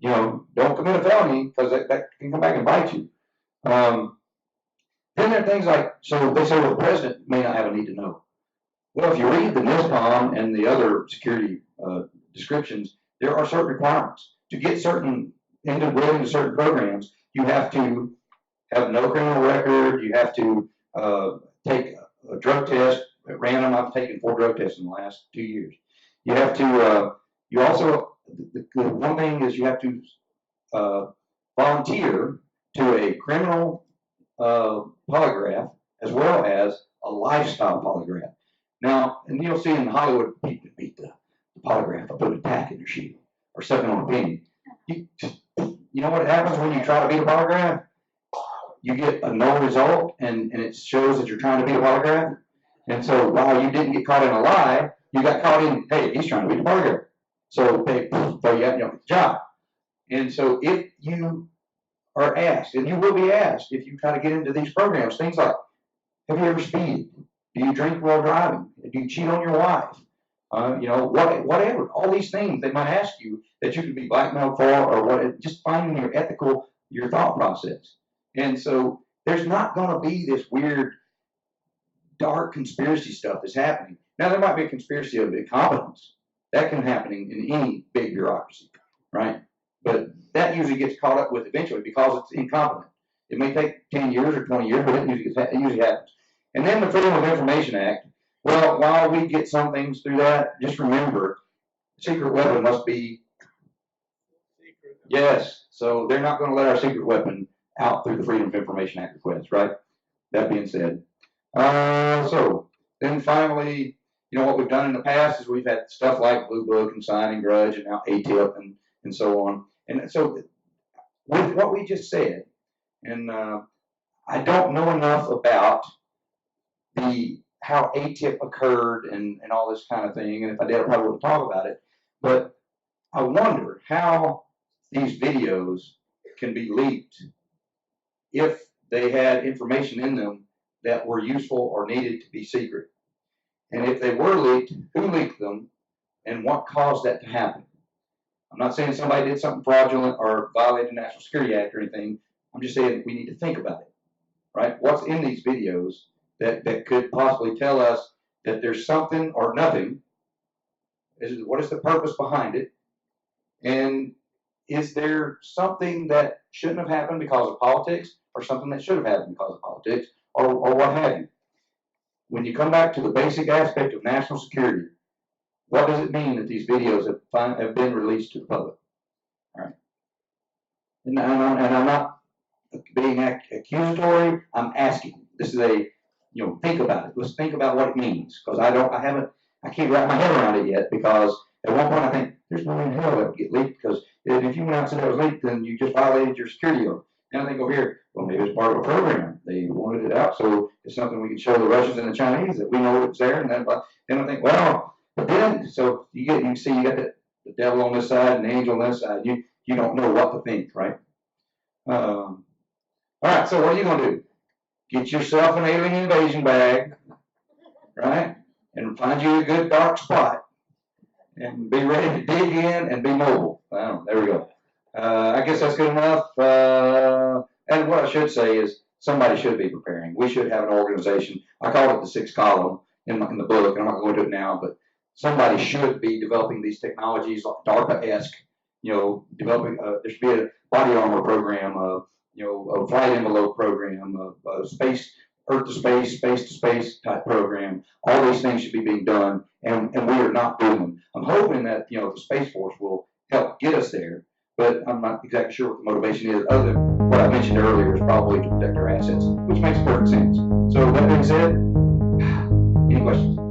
know, don't commit a felony because that can come back and bite you. Then there are things like, so they say, well, the president may not have a need to know. Well, if you read the NISPOM and the other security descriptions, there are certain requirements. To get into certain programs, you have to have no criminal record, you have to take a drug test at random. I've taken 4 drug tests in the last 2 years. You have to, you also, the one thing is you have to volunteer to a criminal polygraph as well as a lifestyle polygraph. Now, and you'll see in Hollywood, people beat the polygraph. I put a tack in your shoe or something on a penny. You know what happens when you try to beat a polygraph? You get a no result, and it shows that you're trying to beat a polygraph. And so while you didn't get caught in a lie, you got caught in, hey, he's trying to beat the polygraph. So they throw you out, good job. And so if you are asked, and you will be asked if you try to get into these programs, things like, have you ever speeded? Do you drink while driving? Do you cheat on your wife? Whatever. All these things they might ask you that you could be blackmailed for, or what? Just finding your thought process. And so there's not going to be this weird, dark conspiracy stuff that's happening. Now there might be a conspiracy of incompetence. That can happen in any big bureaucracy, right? But that usually gets caught up with eventually because it's incompetent. It may take 10 years or 20 years, but it usually happens. And then the Freedom of Information Act, well, while we get some things through that, just remember, secret weapon must be secret. Yes, so they're not going to let our secret weapon out through the Freedom of Information Act request, right? That being said. So then finally, what we've done in the past is we've had stuff like Blue Book and Sign and Grudge and now ATIP and so on. And so with what we just said, and I don't know enough about how ATIP occurred and all this kind of thing, and if I did, I probably wouldn't talk about it. But I wonder how these videos can be leaked if they had information in them that were useful or needed to be secret? And if they were leaked, who leaked them and what caused that to happen? I'm not saying somebody did something fraudulent or violated the National Security Act or anything. I'm just saying we need to think about it, right? What's in these videos that could possibly tell us that there's something or nothing? What is the purpose behind it? And is there something that shouldn't have happened because of politics, or something that should have happened because of politics, or what have you? When you come back to the basic aspect of national security, what does it mean that these videos have been released to the public? All right. And I'm not being accusatory. I'm asking. This is think about it. Let's think about what it means, because I can't wrap my head around it yet, because at one point I think there's no way in hell that would get leaked, because if you went out and said that was leaked, then you just violated your security oath. And I think over here, well, maybe it's part of a program. They wanted it out, so it's something we can show the Russians and the Chinese that we know it's there. And then I think, well, but then, so you can see you got the devil on this side and the angel on this side. You don't know what to think, right? All right, so what are you going to do? Get yourself an alien invasion bag, right? And find you a good dark spot and be ready to dig in and be mobile. There we go. I guess that's good enough. And what I should say is somebody should be preparing. We should have an organization. I call it the sixth column in the book, and I'm not going to do it now, but somebody should be developing these technologies like DARPA-esque, developing, there should be a body armor program, a flight envelope program, a space, Earth to space, space to space type program. All these things should be being done, and we are not doing them. I'm hoping that, the Space Force will help get us there, but I'm not exactly sure what the motivation is, other than what I mentioned earlier is probably to protect our assets, which makes perfect sense. So that being said, any questions?